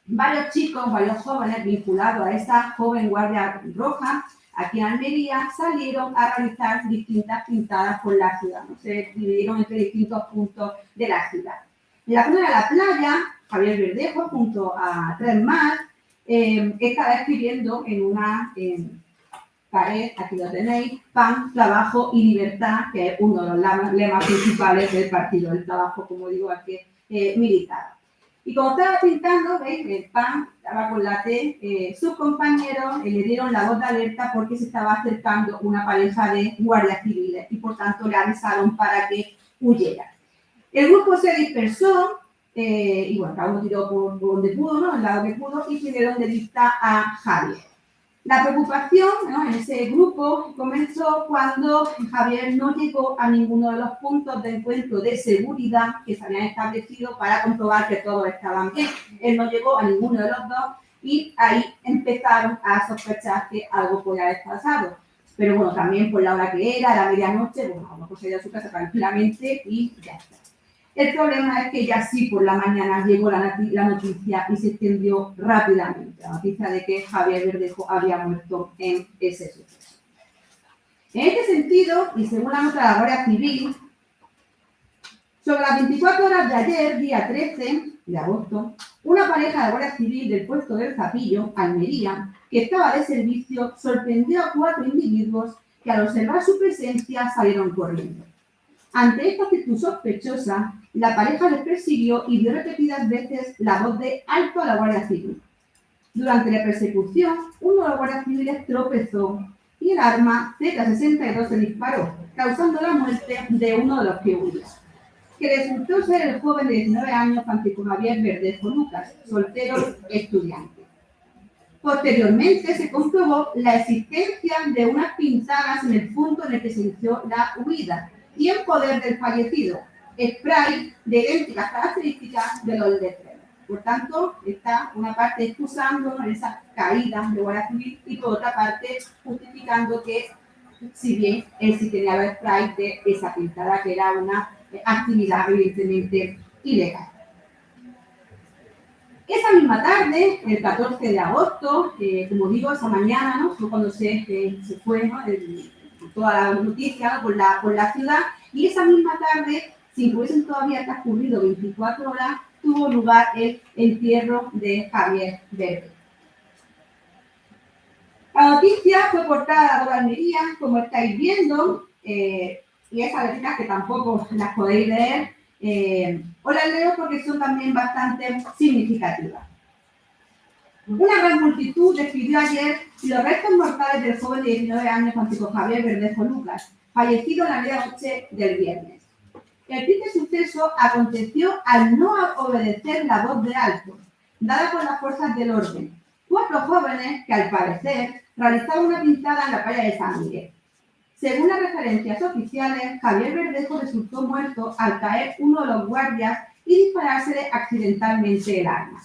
varios chicos, varios jóvenes vinculados a esta joven Guardia Roja, aquí en Almería, salieron a realizar distintas pintadas por la ciudad, ¿no? Se dividieron entre distintos puntos de la ciudad. En la zona de la playa, Javier Verdejo, junto a 3 más, estaba escribiendo en una pared, aquí lo tenéis, pan, trabajo y libertad, que es uno de los lemas principales del Partido del Trabajo, como digo, aquí militar. Y como estaba pintando, ¿veis? El pan estaba con la T, sus compañeros le dieron la voz de alerta porque se estaba acercando una pareja de guardias civiles y por tanto le avisaron para que huyera. El grupo se dispersó y bueno, cada uno tiró por donde pudo, ¿no?, el lado que pudo, y pidieron de vista a Javier. La preocupación, ¿no?, en ese grupo comenzó cuando Javier no llegó a ninguno de los puntos de encuentro de seguridad que se habían establecido para comprobar que todos estaban bien. Él no llegó a ninguno de los dos y ahí empezaron a sospechar que algo podía haber pasado. Pero bueno, también por la hora que era, la medianoche, bueno, a lo mejor se iba a su casa tranquilamente y ya está. El problema es que ya sí por la mañana llegó la noticia y se extendió rápidamente, la noticia de que Javier Verdejo había muerto en ese suceso. En este sentido, y según la nota de la Guardia Civil, sobre las 24 horas de ayer, día 13 de agosto, una pareja de Guardia Civil del puesto del Zapillo, Almería, que estaba de servicio, sorprendió a 4 individuos que al observar su presencia salieron corriendo. Ante esta actitud sospechosa, la pareja les persiguió y dio repetidas veces la voz de alto a la Guardia Civil. Durante la persecución, uno de los guardias civiles tropezó y el arma Z62 se disparó, causando la muerte de uno de los que huía, que resultó ser el joven de 19 años Francisco Javier Verdejo Lucas, soltero estudiante. Posteriormente se comprobó la existencia de unas pintadas en el punto en el que se inició la huida y en poder del fallecido, spray de idénticas características de los letreros. Por tanto, está una parte excusando esas caídas de Guardia Civil y por otra parte justificando que, si bien él sí tenía los sprays de esa pintada, que era una actividad evidentemente ilegal. Esa misma tarde, el 14 de agosto, como digo, esa mañana, ¿no?, fue cuando se fue, ¿no?, toda la noticia, ¿no?, por la ciudad, y esa misma tarde sin que hubiesen todavía transcurrido 24 horas, tuvo lugar el entierro de Javier Verde. La noticia fue portada por Almería, como estáis viendo, y esas letras que tampoco las podéis leer, os las leo porque son también bastante significativas. Una gran multitud despidió ayer los restos mortales del joven de 19 años Francisco Javier Verdejo Lucas, fallecido en la medianoche del viernes. El triste suceso aconteció al no obedecer la voz de alto, dada por las fuerzas del orden. 4 jóvenes que, al parecer, realizaban una pintada en la playa de San Miguel. Según las referencias oficiales, Javier Verdejo resultó muerto al caer uno de los guardias y disparársele accidentalmente el arma.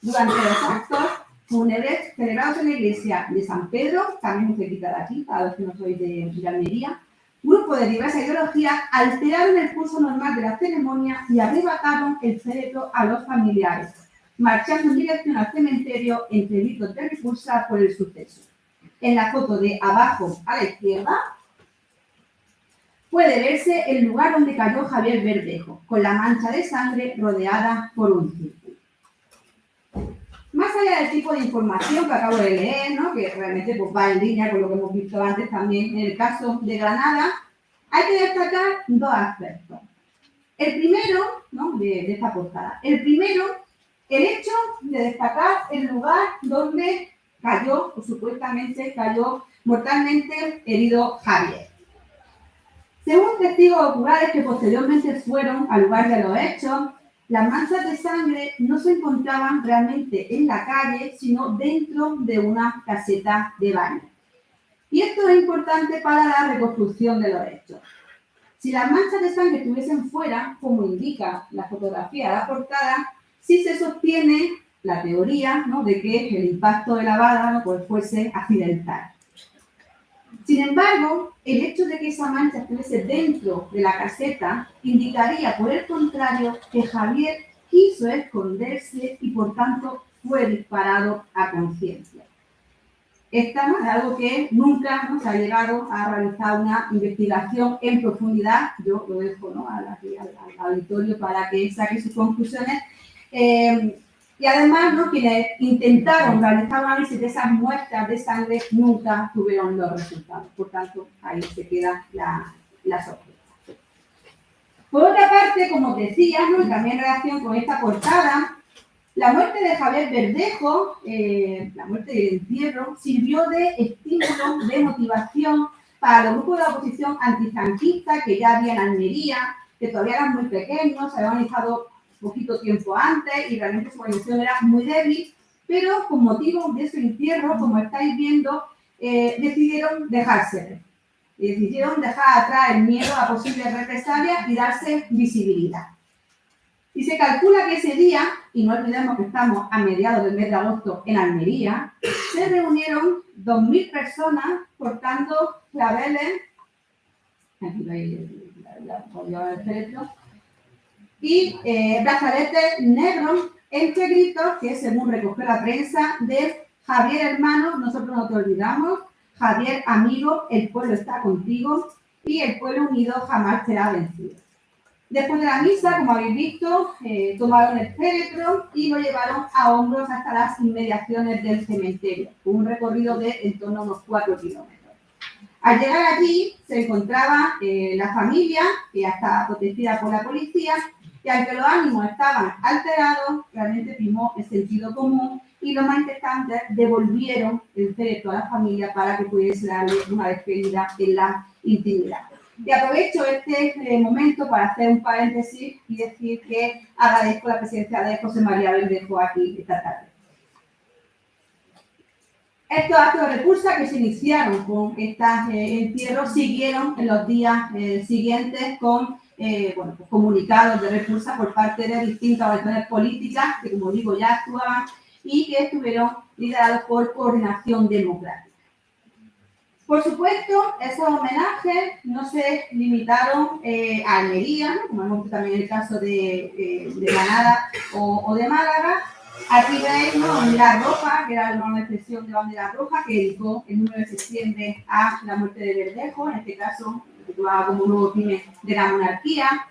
Durante los actos fúnebres celebrados en la iglesia de San Pedro, también muy cerquita de aquí, para los que no sois de Almería, grupos de diversas ideologías alteraron el curso normal de la ceremonia y arrebataron el féretro a los familiares, marchando en dirección al cementerio entre gritos de repulsa por el suceso. En la foto de abajo a la izquierda puede verse el lugar donde cayó Javier Verdejo, con la mancha de sangre rodeada por un círculo. Más allá del tipo de información que acabo de leer, ¿no?, que realmente pues, va en línea con lo que hemos visto antes también en el caso de Granada, hay que destacar 2 aspectos. El primero, ¿no?, de esta portada. El primero, el hecho de destacar el lugar donde cayó, o supuestamente cayó mortalmente herido Javier. Según testigos oculares que posteriormente fueron al lugar de los hechos, las manchas de sangre no se encontraban realmente en la calle, sino dentro de una caseta de baño. Y esto es importante para la reconstrucción de los hechos. Si las manchas de sangre estuviesen fuera, como indica la fotografía de la portada, sí se sostiene la teoría, ¿no?, de que el impacto de la bala pues, fuese accidental. Sin embargo, el hecho de que esa mancha estuviese dentro de la caseta indicaría, por el contrario, que Javier quiso esconderse y, por tanto, fue disparado a conciencia. Esta es algo que nunca se ha llegado a realizar una investigación en profundidad. Yo lo dejo, ¿no?, al auditorio para que saque sus conclusiones. Y además, ¿no?, quienes intentaron realizar un análisis de esas muestras de sangre nunca tuvieron los resultados. Por tanto, ahí se queda la sorpresa. Por otra parte, como os decía, ¿no?, y también en relación con esta portada, la muerte de Javier Verdejo, la muerte del entierro, sirvió de estímulo, de motivación para los grupos de la oposición antifranquista que ya había en Almería, que todavía eran muy pequeños, se habían organizado poquito tiempo antes y realmente su organización era muy débil, pero con motivo de su entierro, como estáis viendo, decidieron dejarse, decidieron dejar atrás el miedo a posibles represalias y darse visibilidad. Y se calcula que ese día, y no olvidemos que estamos a mediados del mes de agosto en Almería, se reunieron 2.000 personas portando claveles, aquí veis el féretro, y brazaletes negros entre gritos que, según recogió la prensa, de Javier hermano, nosotros no te olvidamos, Javier amigo, el pueblo está contigo y el pueblo unido jamás será vencido. Después de la misa, como habéis visto, tomaron el féretro y lo llevaron a hombros hasta las inmediaciones del cementerio, con un recorrido de en torno a unos 4 kilómetros. Al llegar allí se encontraba la familia, que ya estaba protegida por la policía, y aunque los ánimos estaban alterados, realmente primó el sentido común y los manifestantes devolvieron el féretro a la familia para que pudiese darle una despedida en la intimidad. Y aprovecho este momento para hacer un paréntesis y decir que agradezco la presencia de José María Verdejo aquí esta tarde. Estos actos de repulsa que se iniciaron con estos entierros siguieron en los días siguientes con pues comunicados de repulsa por parte de distintas organizaciones políticas que, como digo, ya actuaban y que estuvieron liderados por Coordinación Democrática. Por supuesto, esos homenajes no se limitaron a Almería, ¿no?, como hemos visto también en el caso de Granada o de Málaga. Aquí veis, ¿no?, bandera roja, que era una expresión de bandera roja que dedicó el 9 de septiembre a la muerte de Verdejo, en este caso titulada como nuevo crimen de la monarquía.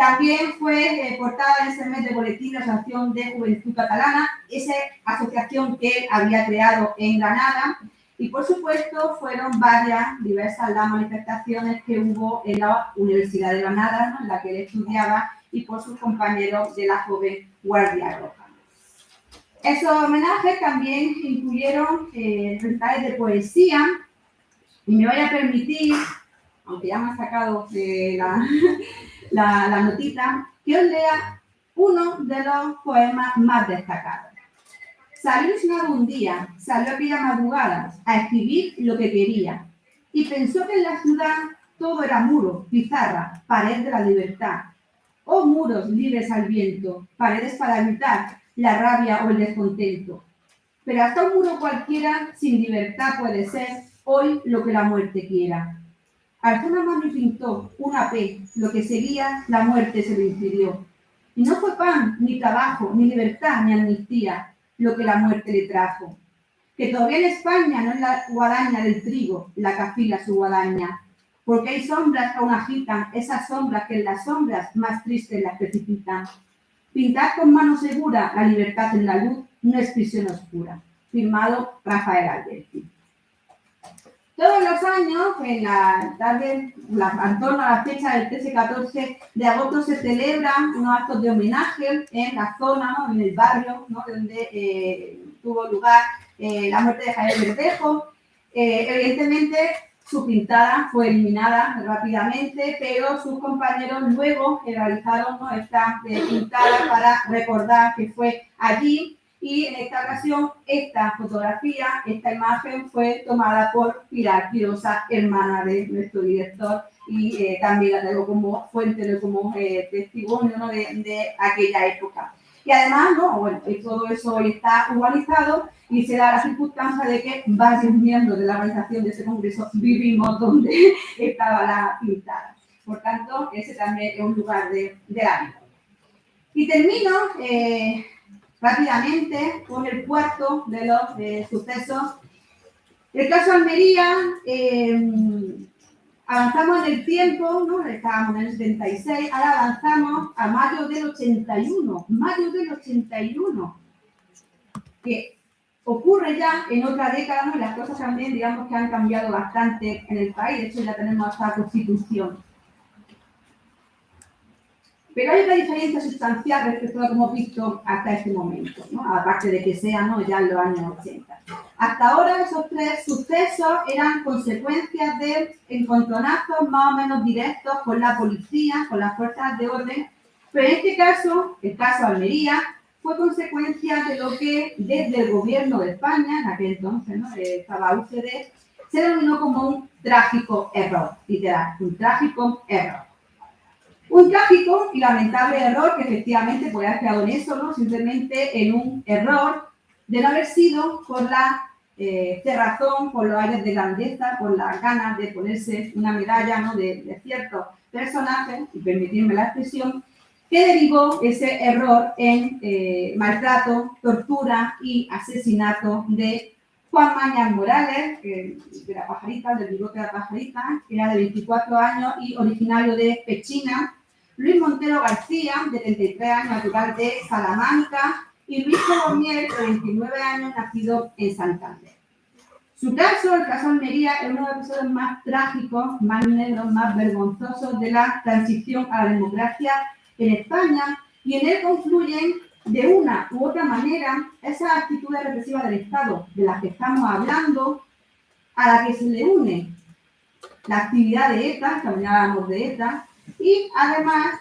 También fue portada en ese mes de boletín la Asociación de Juventud Catalana, esa asociación que él había creado en Granada. Y, por supuesto, fueron diversas las manifestaciones que hubo en la Universidad de Granada, ¿no?, en la que él estudiaba, y por sus compañeros de la joven Guardia Roja. Esos homenajes también incluyeron recitales de poesía, y me voy a permitir, aunque ya me ha sacado la notita, que os lea uno de los poemas más destacados. Salió ilusionado un día, salió aquella madrugada a escribir lo que quería y pensó que en la ciudad todo era muro, pizarra, pared de la libertad. Oh muros libres al viento, paredes para evitar la rabia o el descontento. Pero hasta un muro cualquiera sin libertad puede ser hoy lo que la muerte quiera. Alzó una mano y pintó una P, lo que seguía la muerte se lo impidió. Y no fue pan, ni trabajo, ni libertad, ni amnistía lo que la muerte le trajo. Que todavía en España no es la guadaña del trigo la que afila su guadaña, porque hay sombras que aún agitan, esas sombras que en las sombras más tristes las precipitan. Pintar con mano segura la libertad en la luz no es prisión oscura. Firmado Rafael Alberti. Todos los años, en la tarde, en torno a la fecha del 13-14 de agosto, se celebran unos actos de homenaje en la zona, ¿no?, en el barrio, ¿no?, donde tuvo lugar la muerte de Javier Verdejo. Evidentemente, su pintada fue eliminada rápidamente, pero sus compañeros luego realizaron, ¿no?, esta pintada para recordar que fue allí. Y en esta ocasión, esta fotografía, esta imagen fue tomada por Pilar Quirosa, hermana de nuestro director, y también la tengo como fuente, como testimonio, ¿no?, de aquella época. Y además, ¿no?, bueno, todo eso hoy está urbanizado y se da la circunstancia de que varios miembros de la organización de este congreso vivimos donde estaba la pintada. Por tanto, ese también es un lugar de la vida. Y termino rápidamente con el cuarto de los sucesos. El caso Almería, avanzamos en el tiempo, ¿no?, estábamos en el 76, ahora avanzamos a mayo del 81, que ocurre ya en otra década, ¿no?, y las cosas también, digamos, que han cambiado bastante en el país. De hecho, ya tenemos esta constitución. Pero hay una diferencia sustancial respecto a lo que hemos visto hasta este momento, ¿no?, aparte de que sea, ¿no?, ya en los años 80. Hasta ahora esos tres sucesos eran consecuencias de encontronazos más o menos directos con la policía, con las fuerzas de orden, pero en este caso, el caso Almería, fue consecuencia de lo que desde el gobierno de España, en aquel entonces, ¿no?, estaba UCD, se denominó como un trágico error, literal, un trágico error. Un trágico y lamentable error que efectivamente puede haber quedado en eso, ¿no?, simplemente en un error de no haber sido por la cerrazón, por los aires de grandeza, por las ganas de ponerse una medalla, ¿no?, de ciertos personajes, y permitirme la expresión, que derivó ese error en maltrato, tortura y asesinato de Juan Mañas Morales, de la Pajarita, del bigote de la Pajarita, que era de 24 años y originario de Pechina; Luis Montero García, de 33 años, natural de Salamanca; y Luis Colomier, de 29 años, nacido en Santander. Su caso, el caso Almería, es uno de los episodios más trágicos, más negros, más vergonzosos de la transición a la democracia en España, y en él confluyen de una u otra manera esas actitudes represivas del Estado de las que estamos hablando, a la que se le une la actividad de ETA, que hablábamos de ETA, y además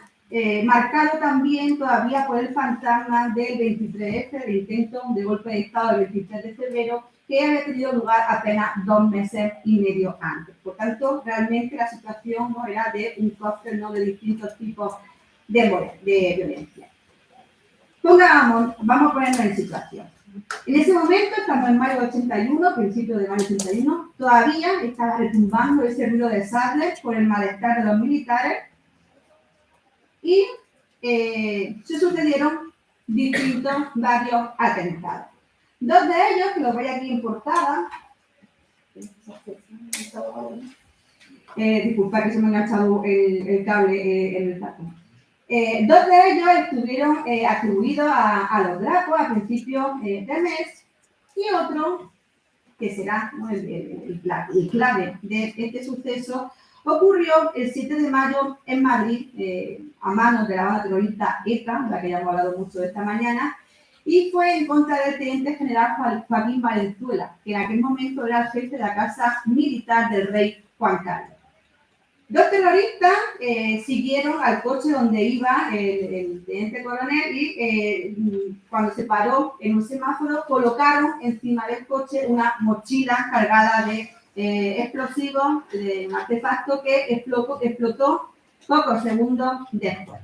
marcado también todavía por el fantasma del 23F, del intento de golpe de Estado del 23 de febrero, que había tenido lugar apenas 2 meses y medio antes. Por tanto, realmente la situación no era de un cóctel, ¿no?, de distintos tipos de violencia. Vamos a ponernos en situación. En ese momento, estamos en mayo de 81, principio de mayo de 81, todavía estaba retumbando ese ruido de sables por el malestar de los militares, y se sucedieron varios atentados. 2 de ellos, que los veis aquí en portada, disculpa que se me ha enganchado el cable en el saco. Dos de ellos estuvieron atribuidos a los Dracos a principios del mes y otro, que será, ¿no?, el clave de este suceso, ocurrió el 7 de mayo en Madrid, a manos de la banda terrorista ETA, de la que ya hemos hablado mucho esta mañana, y fue en contra del teniente general Joaquín Valenzuela, que en aquel momento era el jefe de la casa militar del rey Juan Carlos. Dos terroristas siguieron al coche donde iba el teniente coronel y cuando se paró en un semáforo colocaron encima del coche una mochila cargada de explosivos, de un artefacto que explotó pocos segundos después.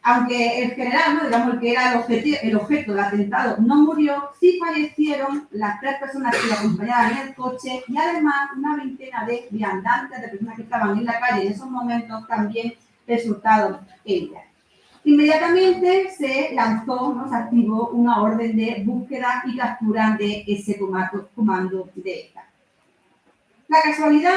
Aunque el general, ¿no?, digamos, el que era el objeto del atentado, no murió, sí fallecieron las 3 personas que lo acompañaban en el coche y además una veintena de viandantes, de personas que estaban en la calle en esos momentos, también resultaron heridas. Inmediatamente se lanzó, ¿no?, se activó una orden de búsqueda y captura de ese comando de ETA. La casualidad,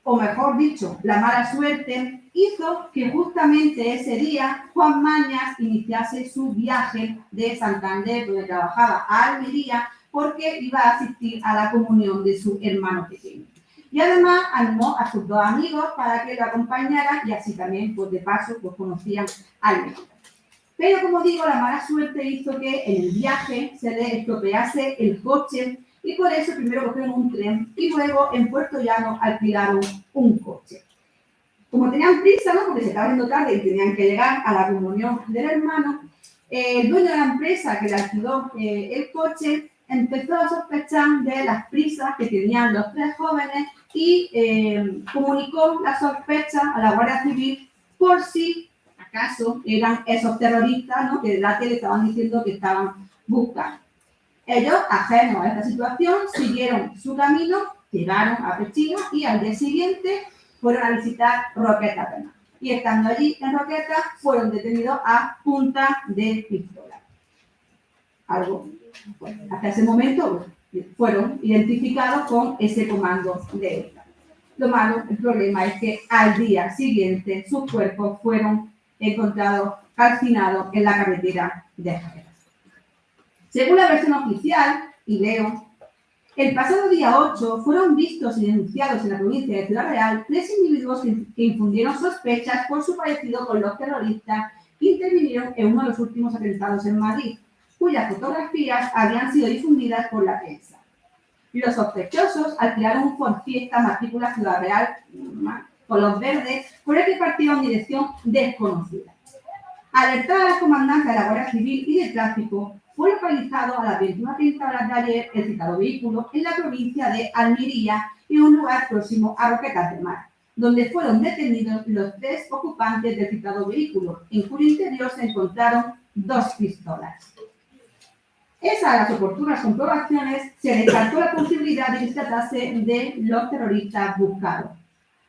o mejor dicho, la mala suerte, hizo que justamente ese día Juan Mañas iniciase su viaje de Santander, donde trabajaba, a Almería, porque iba a asistir a la comunión de su hermano pequeño. Y además animó a sus 2 amigos para que lo acompañaran y así también, pues de paso, pues conocían a Almería. Pero como digo, la mala suerte hizo que en el viaje se le estropease el coche y por eso primero cogieron un tren y luego en Puerto Llano alquilaron un coche. Como tenían prisa, ¿no?, porque se estaba haciendo tarde y tenían que llegar a la comunión del hermano, el dueño de la empresa que le alquiló el coche empezó a sospechar de las prisas que tenían los 3 jóvenes y comunicó la sospecha a la Guardia Civil por si acaso eran esos terroristas, ¿no?, que la tele estaban diciendo que estaban buscando. Ellos, ajenos a esta situación, siguieron su camino, llegaron a Pechina y al día siguiente fueron a visitar Roquetas de Mar. Y estando allí en Roquetas, fueron detenidos a punta de pistola. Algo, pues, hasta ese momento fueron identificados con ese comando de ETA. Lo malo, el problema es que al día siguiente sus cuerpos fueron encontrados calcinados en la carretera de Jerez. Según la versión oficial, y leo, el pasado día 8 fueron vistos y denunciados en la provincia de Ciudad Real 3 individuos que infundieron sospechas por su parecido con los terroristas que intervinieron en uno de los últimos atentados en Madrid, cuyas fotografías habían sido difundidas por la prensa. Los sospechosos alquilaron un Ford Fiesta matrícula Ciudad Real con los verdes por el que partían en dirección desconocida. Alertada a la comandancia de la Guardia Civil y de Tráfico, fue localizado a las 21:30 horas de ayer el citado vehículo en la provincia de Almería, en un lugar próximo a Roquetas de Mar, donde fueron detenidos los 3 ocupantes del citado vehículo, en cuyo interior se encontraron 2 pistolas. Esas las oportunas comprobaciones, se descartó la posibilidad de que se tratase de los terroristas buscados.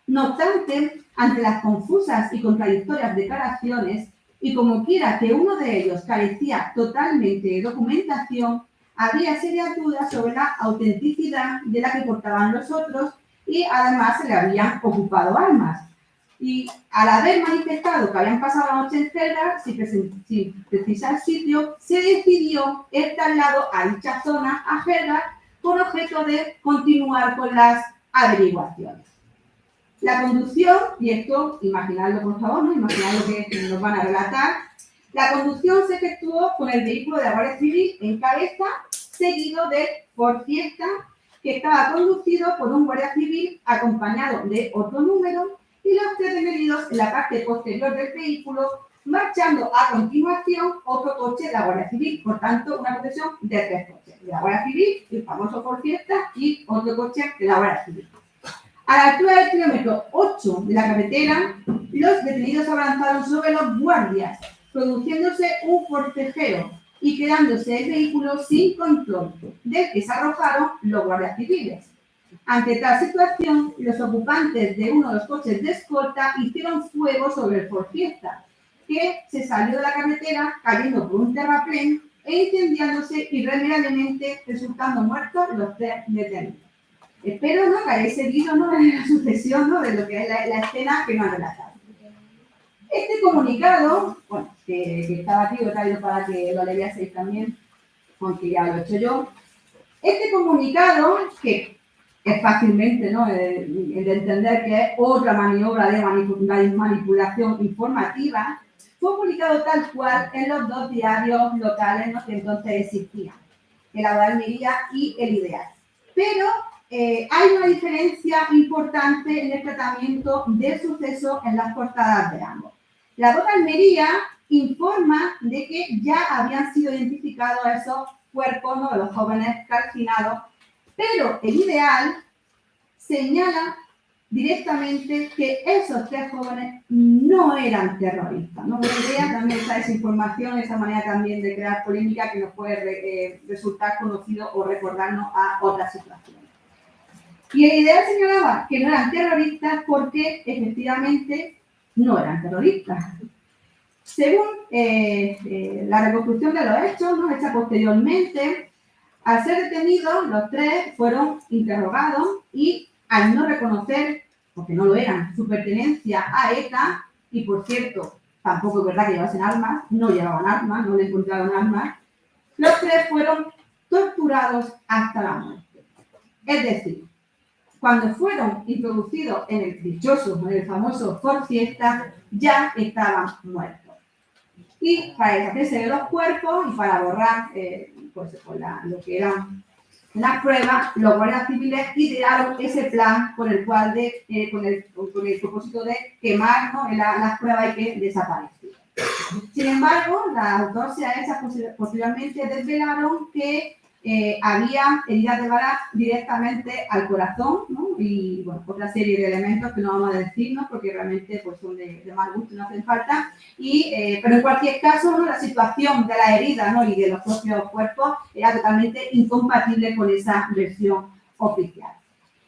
No obstante, ante las confusas y contradictorias declaraciones, y como quiera que uno de ellos carecía totalmente de documentación, había serias dudas sobre la autenticidad de la que portaban los otros y además se le habían ocupado armas. Y al haber manifestado que habían pasado la noche en celda, sin precisar sitio, se decidió el traslado a dicha zona, a Gerda, con objeto de continuar con las averiguaciones. La conducción, y esto, imaginadlo por favor, ¿no?, imaginad lo que nos van a relatar, la conducción se efectuó con el vehículo de la Guardia Civil en cabeza, seguido de Ford Fiesta, que estaba conducido por un guardia civil acompañado de otro número, y los 3 detenidos en la parte posterior del vehículo, marchando a continuación otro coche de la Guardia Civil. Por tanto, una procesión de 3 coches, de la Guardia Civil, el famoso Ford Fiesta, y otro coche de la Guardia Civil. A la altura del kilómetro 8 de la carretera, los detenidos avanzaron sobre los guardias, produciéndose un forcejeo y quedándose el vehículo sin control, del que se arrojaron los guardias civiles. Ante tal situación, los ocupantes de uno de los coches de escolta hicieron fuego sobre el Ford Fiesta, que se salió de la carretera cayendo por un terraplén e incendiándose irremediablemente, resultando muertos los 3 detenidos. Espero, ¿no?, que hayáis seguido, ¿no?, en la sucesión, ¿no?, de lo que es la escena que nos ha relatado. Este comunicado, bueno, que estaba aquí, lo he traído para que lo leyeseis también, aunque ya lo he hecho yo. Este comunicado, que es fácilmente, ¿no?, de entender que es otra maniobra de manipulación informativa, fue publicado tal cual en los dos diarios locales, ¿no?, que entonces existían, el La Almería y el Ideal. Pero hay una diferencia importante en el tratamiento del suceso en las portadas de ambos. La Voz de Almería informa de que ya habían sido identificados esos cuerpos, ¿no?, de los jóvenes calcinados, pero el Ideal señala directamente que esos 3 jóvenes no eran terroristas, ¿no? Una idea también está esa información, esa manera también de crear polémica que nos puede resultar conocido o recordarnos a otras situaciones. Y el Ideal señalaba que no eran terroristas porque efectivamente no eran terroristas. Según la reconstrucción de los hechos, ¿no?, hecha posteriormente, al ser detenidos, los 3 fueron interrogados y al no reconocer, porque no lo eran, su pertenencia a ETA, y por cierto, tampoco es verdad que llevasen armas, no llevaban armas, no le encontraron armas, los 3 fueron torturados hasta la muerte. Es decir, cuando fueron introducidos en el dichoso, en el famoso Ford Fiesta, ya estaban muertos. Y para deshacerse de los cuerpos y para borrar lo que eran las pruebas, los guardias civiles idearon ese plan con el cual con el propósito de quemar, ¿no?, las pruebas y que desaparecieran. Sin embargo, las autopsias esas posteriormente desvelaron que había heridas de bala directamente al corazón, ¿no?, y bueno, otra serie de elementos que no vamos a decirnos porque realmente pues, son de mal gusto y no hacen falta. Pero en cualquier caso, ¿no?, la situación de la herida, ¿no?, y de los propios cuerpos era totalmente incompatible con esa versión oficial.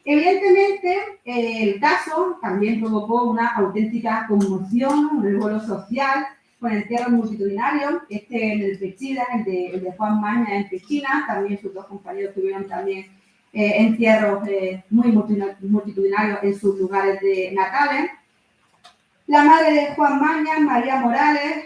Evidentemente, el caso también provocó una auténtica conmoción, un revuelo social, con entierros multitudinarios, en el Pechida, el de Juan Maña en Pechina, también sus 2 compañeros tuvieron también entierros muy multitudinarios en sus lugares de natales. La madre de Juan Maña, María Morales,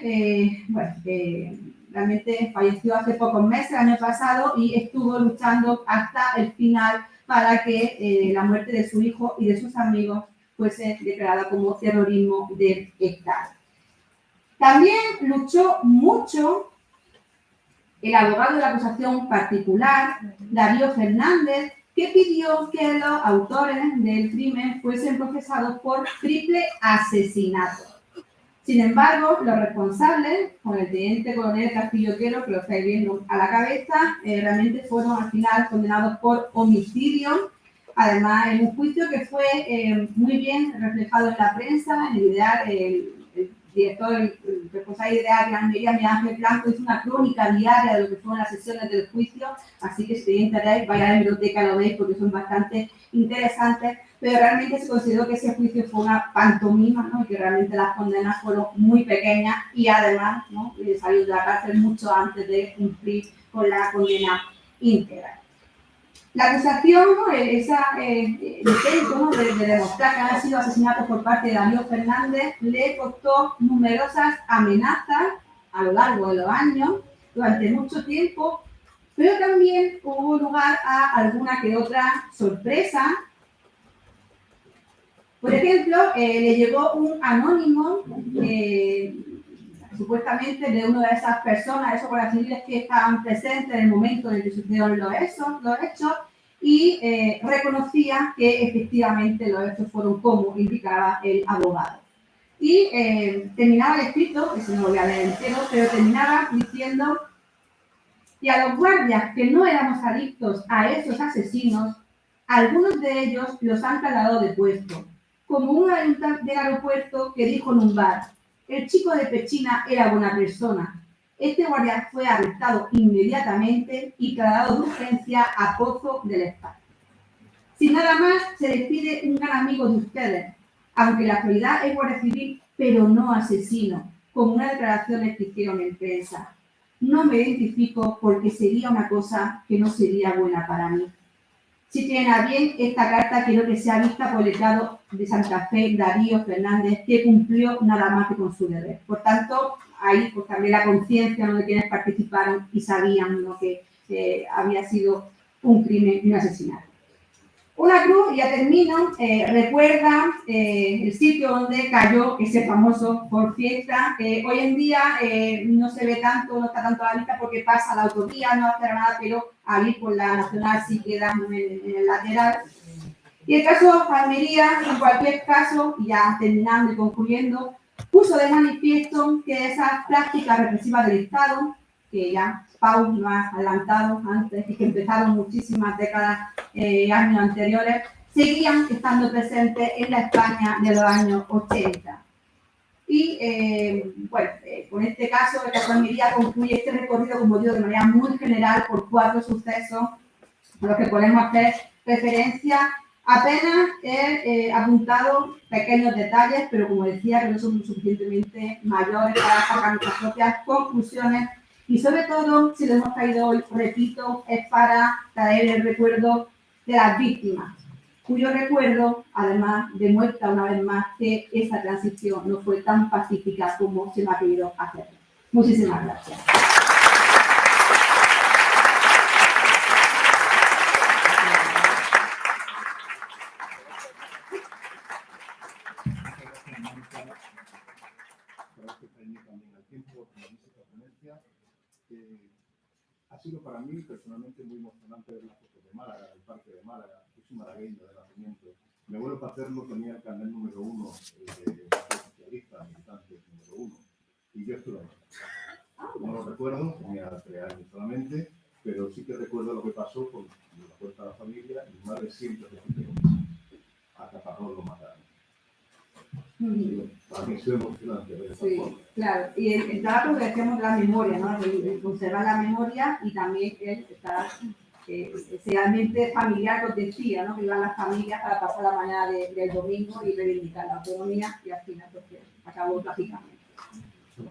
realmente falleció hace pocos meses, el año pasado, y estuvo luchando hasta el final para que la muerte de su hijo y de sus amigos fuese declarada como terrorismo del Estado. También luchó mucho el abogado de la acusación particular, Darío Fernández, que pidió que los autores del crimen fuesen procesados por triple asesinato. Sin embargo, los responsables, con el teniente coronel Castillo Quero, que lo estáis viendo a la cabeza, realmente fueron al final condenados por homicidio. Además, en un juicio que fue muy bien reflejado en la prensa, en el Ideal, el director, el responsable de Ideal de Almería, Miguel Ángel Blanco, hizo una crónica diaria de lo que fueron las sesiones del juicio, así que si tenéis interés, vaya a la biblioteca, lo veis porque son bastante interesantes, pero realmente se consideró que ese juicio fue una pantomima, ¿no?, y que realmente las condenas fueron muy pequeñas y además, ¿no?, salió de la cárcel mucho antes de cumplir con la condena íntegra. La acusación, ¿no?, intento, ¿no?, de demostrar que han sido asesinatos por parte de Darío Fernández le costó numerosas amenazas a lo largo de los años, durante mucho tiempo, pero también hubo lugar a alguna que otra sorpresa. Por ejemplo, le llegó un anónimo, supuestamente de una de esas personas, esos guardias civiles que estaban presentes en el momento en el que sucedieron los hechos, y reconocía que efectivamente los hechos fueron como indicaba el abogado. Y terminaba el escrito, que se me voy a leer entero, pero terminaba diciendo: y a los guardias que no éramos adictos a esos asesinos, algunos de ellos los han trasladado de puesto, como un ayudante del aeropuerto que dijo en un bar: el chico de Pechina era buena persona. Este guardia fue arrestado inmediatamente y trasladado de urgencia a Pozo del Espacio. Sin nada más, se despide un gran amigo de ustedes, aunque en la actualidad es guardia civil, pero no asesino, como unas declaraciones que hicieron en prensa. No me identifico porque sería una cosa que no sería buena para mí. Si tienen a bien, esta carta quiero que sea vista por el letrado de Santa Fe, Darío Fernández, que cumplió nada más que con su deber. Por tanto, ahí pues también la conciencia, ¿no?, de quienes participaron y sabían, ¿no?, que había sido un crimen y un asesinato. Una cruz, ya termino, recuerda el sitio donde cayó ese famoso Ford Fiesta. Hoy en día no se ve tanto, no está tanto a la vista porque pasa la autovía, no hace nada, pero ahí por la Nacional sí queda en el lateral. Y el caso de Almería, en cualquier caso, ya terminando y concluyendo, puso de manifiesto que esas prácticas represivas del Estado, que ya Pau lo ha adelantado antes y que empezaron muchísimas décadas, años anteriores, seguían estando presentes en la España de los años 80. Y con este caso, el caso de Almería concluye este recorrido, como digo, de manera muy general por 4 sucesos a los que podemos hacer referencia. Apenas he apuntado pequeños detalles, pero como decía, que no son suficientemente mayores para sacar nuestras propias conclusiones. Y sobre todo, si lo hemos traído hoy, repito, es para traer el recuerdo de las víctimas, cuyo recuerdo, además, demuestra una vez más que esa transición no fue tan pacífica como se me ha querido hacer. Muchísimas gracias. Ha sido para mí personalmente muy emocionante ver las fotos de Málaga, del Parque de Málaga. Yo soy malagueño de nacimiento. Mi abuelo paterno tenía el carnet número 1 de socialista, militante número 1. Y yo estuve ahí. No lo recuerdo, tenía 3 años solamente, pero sí que recuerdo lo que pasó con la fuerza de la familia. Y mi madre siempre repitió hasta Parrón lo mataron. Para mí es emocionante ver esa forma. Claro, y el trabajo que hacemos de la memoria, ¿no?, el conservar la memoria y también el estar realmente familiar, os decía, ¿no?, que iban las familias para pasar la mañana del domingo y reivindicar la autonomía y al final pues, acabó trágicamente.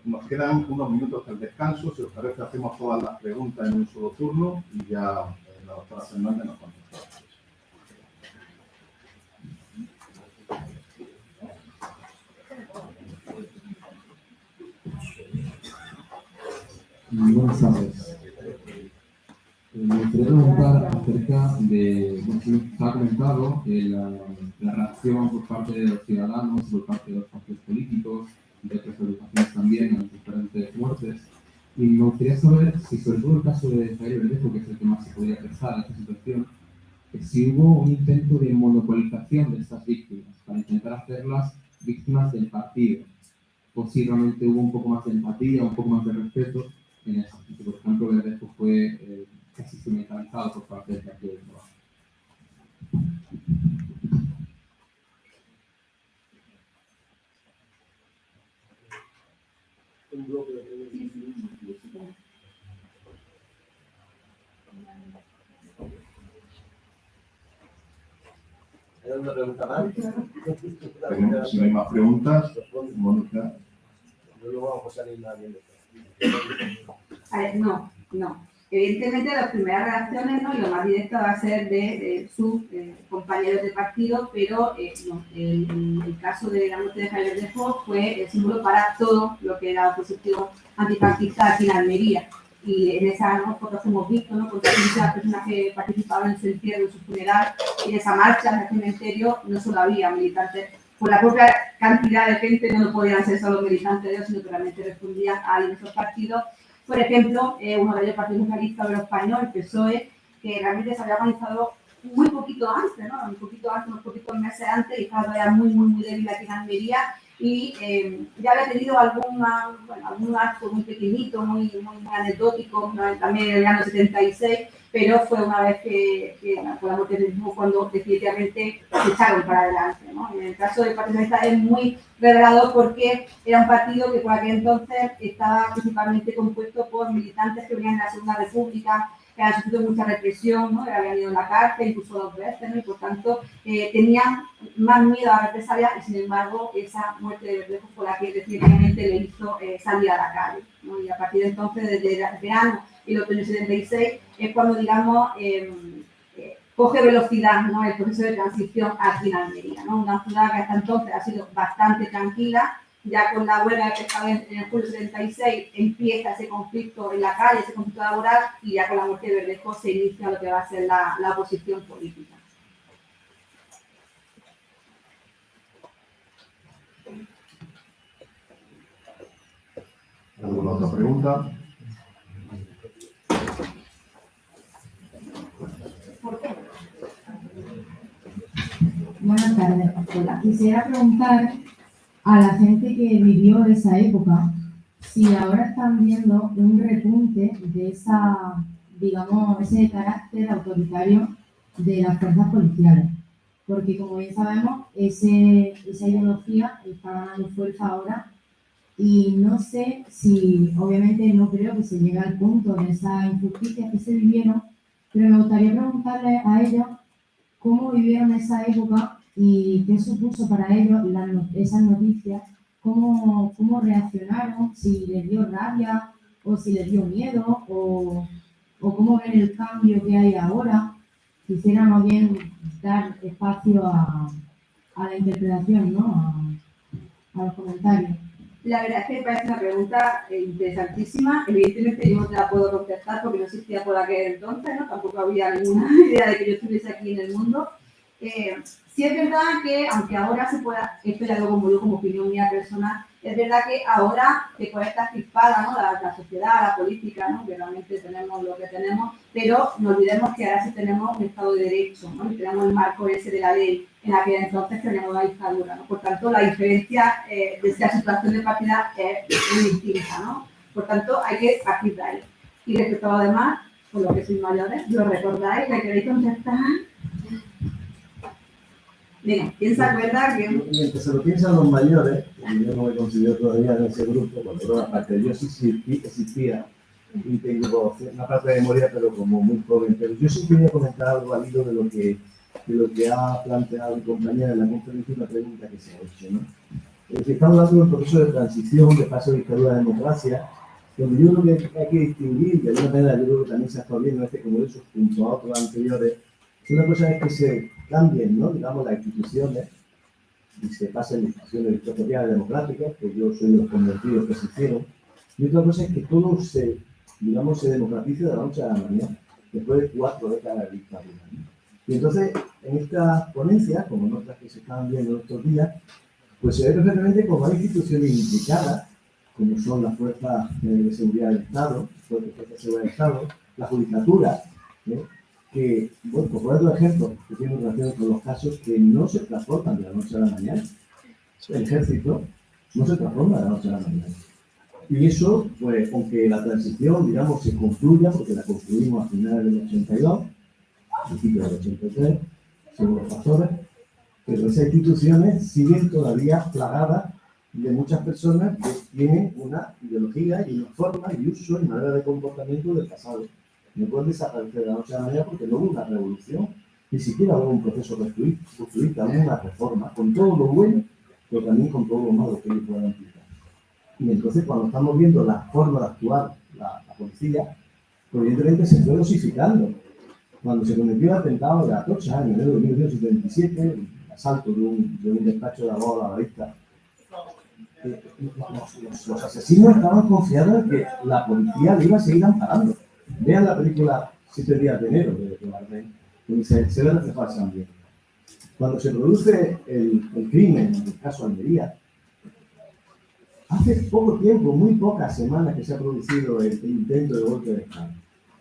Nos quedan unos minutos del descanso, si os parece hacemos todas las preguntas en un solo turno y ya la doctora Fernández nos contestará. Buenas tardes. Me gustaría preguntar acerca de, bueno, se ha comentado la reacción por parte de los ciudadanos, por parte de los partidos políticos, de otras agrupaciones también, a las diferentes muertes. Y me gustaría saber si, sobre todo el caso de Javier Verdejo, que es el que más se podría prestar a esta situación, si hubo un intento de monopolización de estas víctimas, para intentar hacerlas víctimas del partido, o si realmente hubo un poco más de empatía, un poco más de respeto en eso. Por ejemplo, Verdejo fue casi instrumentalizado por parte del Partido del Trabajo. Un bloque de preguntas. ¿Hay alguna pregunta más? Si no hay más preguntas, Mónica. Luego vamos a salir nadie. No. Evidentemente las primeras reacciones, ¿no?, y lo más directo va a ser de sus compañeros de partido, pero no. El caso de la muerte de Javier Verdejo fue el símbolo para todo lo que era la oposición antifascista aquí en Almería. Y en esas fotos hemos visto, ¿no?, con todas las personas que participaban en su entierro, en su funeral, y en esa marcha en el cementerio no solo había militantes, por la propia cantidad de gente no podían ser solo militantes de ellos, sino que realmente respondían a esos partidos. Por ejemplo, uno de ellos, Partido Socialista Obrero Español, el PSOE, que realmente se había organizado muy poquito antes, ¿no?, unos poquitos meses antes, y estaba todavía muy débil aquí en Almería, y ya había tenido algún acto muy pequeñito, muy anecdótico, ¿no?, también en el año 76, pero fue una vez que con la muerte del mismo cuando definitivamente se echaron para adelante, ¿no? En el caso del Partido Socialista es muy revelador porque era un partido que por aquel entonces estaba principalmente compuesto por militantes que venían de la Segunda República, que habían sufrido mucha represión, ¿no?, que habían ido en la cárcel, incluso 2 veces, ¿no?, y por tanto tenían más miedo a la represalia, y sin embargo esa muerte de Verdejo fue la que definitivamente le hizo salir a la calle, ¿no? Y a partir de entonces, desde el verano y el otoño 76, es cuando, digamos, coge velocidad, ¿no?, el proceso de transición aquí en Almería, ¿no? Una ciudad que hasta entonces ha sido bastante tranquila. Ya con la huelga que estaba en el julio 76 empieza ese conflicto en la calle, ese conflicto laboral, y ya con la muerte de Verdejo se inicia lo que va a ser la oposición política. ¿Alguna otra pregunta? Buenas tardes. Hola. Quisiera preguntar a la gente que vivió esa época si ahora están viendo un repunte de esa, digamos, ese carácter autoritario de las fuerzas policiales. Porque, como bien sabemos, esa ideología está ganando fuerza ahora y no sé si, obviamente no creo que se llegue al punto de esa injusticia que se vivieron, pero me gustaría preguntarle a ellos cómo vivieron esa época y qué supuso para ellos esas noticias, cómo reaccionaron, si les dio rabia o si les dio miedo o cómo ven el cambio que hay ahora. Quisiera más bien dar espacio a la interpretación, ¿no? A los comentarios. La verdad es que me parece una pregunta interesantísima. Evidentemente yo no te la puedo contestar porque no existía por aquel entonces, ¿no? Tampoco había ninguna idea de que yo estuviese aquí en el mundo. Sí es verdad que, aunque ahora se pueda, esto ya lo como yo como opinión mía personal, es verdad que ahora se puede estar crispada, ¿no?, la sociedad, la política, ¿no?, que realmente tenemos lo que tenemos, pero no olvidemos que ahora sí tenemos un Estado de Derecho, ¿no?, y tenemos el marco ese de la ley. En aquel entonces tenemos una dictadura, ¿no? Por tanto, la diferencia de esa situación de partida es muy distinta, ¿no? Por tanto, hay que partir de ahí. Y respecto a lo demás, por lo que sois mayores, ¿lo recordáis? ¿Le queréis contestar? Venga, ¿quién se acuerda que...? Mientras se lo piensan los mayores, y yo no me considero todavía en ese grupo, porque toda parte yo sí existía y tengo una parte de memoria, pero como muy joven. Pero yo sí quería comentar algo al hilo de lo que ha planteado mi compañera en la conferencia, una pregunta que se ha hecho, ¿no? Estamos hablando del proceso de transición, de paso de dictadura a democracia, donde yo creo que hay que distinguir, de alguna manera yo creo que también se ha estado viendo como eso junto a otros anteriores. Una cosa es que se cambien, ¿no?, digamos, las instituciones y se pasen instituciones dictatoriales democráticas, que yo soy de los convencidos que se hicieron, y otra cosa es que todo se democratice de la noche a la mañana, después de 4 décadas de dictadura, ¿no? Y entonces, en esta ponencia, como en otras que se estaban viendo en estos días, pues se ve perfectamente cómo hay instituciones implicadas, como son las fuerzas de seguridad del Estado, la judicatura, ¿no?, que, bueno, por poner otro ejemplo, que tiene relación con los casos que no se transforman de la noche a la mañana. El ejército no se transforma de la noche a la mañana. Y eso, pues, aunque la transición, digamos, se concluya, porque la concluimos a finales del 82, principios del 83, según los factores, pero esas instituciones siguen todavía plagadas de muchas personas que tienen una ideología y una forma y uso y manera de comportamiento del pasado. No pueden desaparecer de la noche a la mañana porque no hubo una revolución, ni siquiera hubo un proceso construista, hubo una reforma, con todo lo bueno, pero también con todo lo malo que ellos puedan implicar. Y entonces, cuando estamos viendo la forma de actuar la policía, pues evidentemente se fue dosificando. Cuando se cometió el atentado de Atocha en enero de 1977, el asalto de un despacho de abogados a la vista, los asesinos estaban confiados en que la policía le iba a seguir amparando. Vean la película 7 días de enero de Bardem, donde se ve reflejado ese ambiente. Cuando se produce el crimen, en el caso de Almería, hace poco tiempo, muy pocas semanas que se ha producido el intento de golpe de Estado.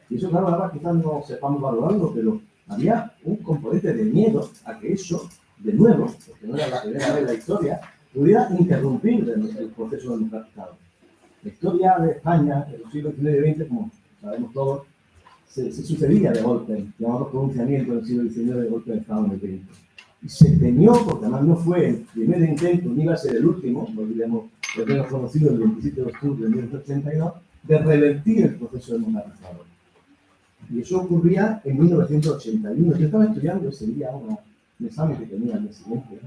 Y eso, claro, ahora quizás no sepamos valorarlo, pero había un componente de miedo a que eso, de nuevo, porque no era la primera vez en la historia, pudiera interrumpir el proceso democratizado. La historia de España, en los siglos XIX y XX, como sabemos todos, se sucedía de golpes, llamados pronunciamientos del siglo XIX de golpe de Estado en el XX. Y se temió, porque además no fue el primer intento, ni iba a ser el último, no olvidemos que hemos conocido el 27 de octubre de 1982, de revertir el proceso democratizador. Y eso ocurría en 1981. Yo estaba estudiando ese día un examen que tenía al día siguiente,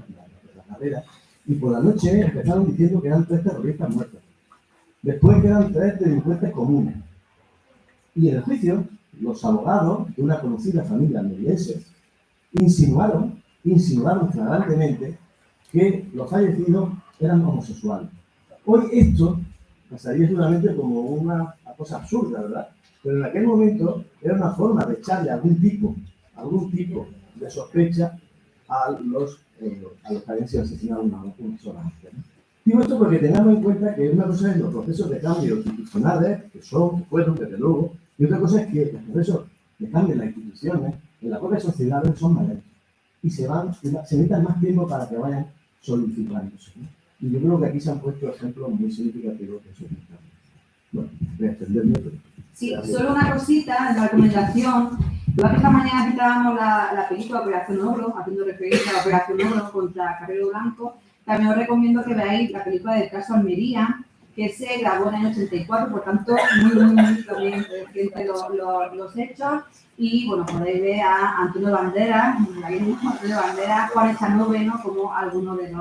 la carrera, y por la noche empezaron diciendo que eran 3 terroristas muertos. Después que eran 3 delincuentes comunes. Y en el juicio, los abogados de una conocida familia almeriense, insinuaron flagrantemente que los fallecidos eran homosexuales. Hoy esto pasaría seguramente como una cosa absurda, ¿verdad? Pero en aquel momento era una forma de echarle algún tipo de sospecha a los que habían sido asesinados una sola vez, ¿no? Digo esto porque tengamos en cuenta que una cosa es los procesos de cambio institucionales, que fueron, desde luego, y otra cosa es que los procesos de cambio en las instituciones, en las propias sociedades, son más lentos. Y se necesitan más tiempo para que vayan solidificándose, ¿no? Y yo creo que aquí se han puesto ejemplos muy significativos de eso. Bueno, voy a extenderme. Sí, solo una cosita en la recomendación. Igual que esta mañana citábamos la película Operación Ogro, haciendo referencia a la Operación Ogro contra Carrero Blanco, también os recomiendo que veáis la película del caso Almería, que se grabó en el 84, por tanto, muy también reciente los hechos. Y bueno, podéis ver a Antonio Banderas, Juan Echanove, ¿no? Como algunos de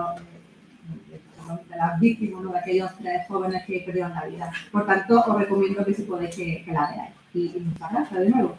las víctimas, ¿no? De aquellos 3 jóvenes que perdieron la vida. Por tanto, os recomiendo que si podéis que la veáis. Y muchas gracias de nuevo.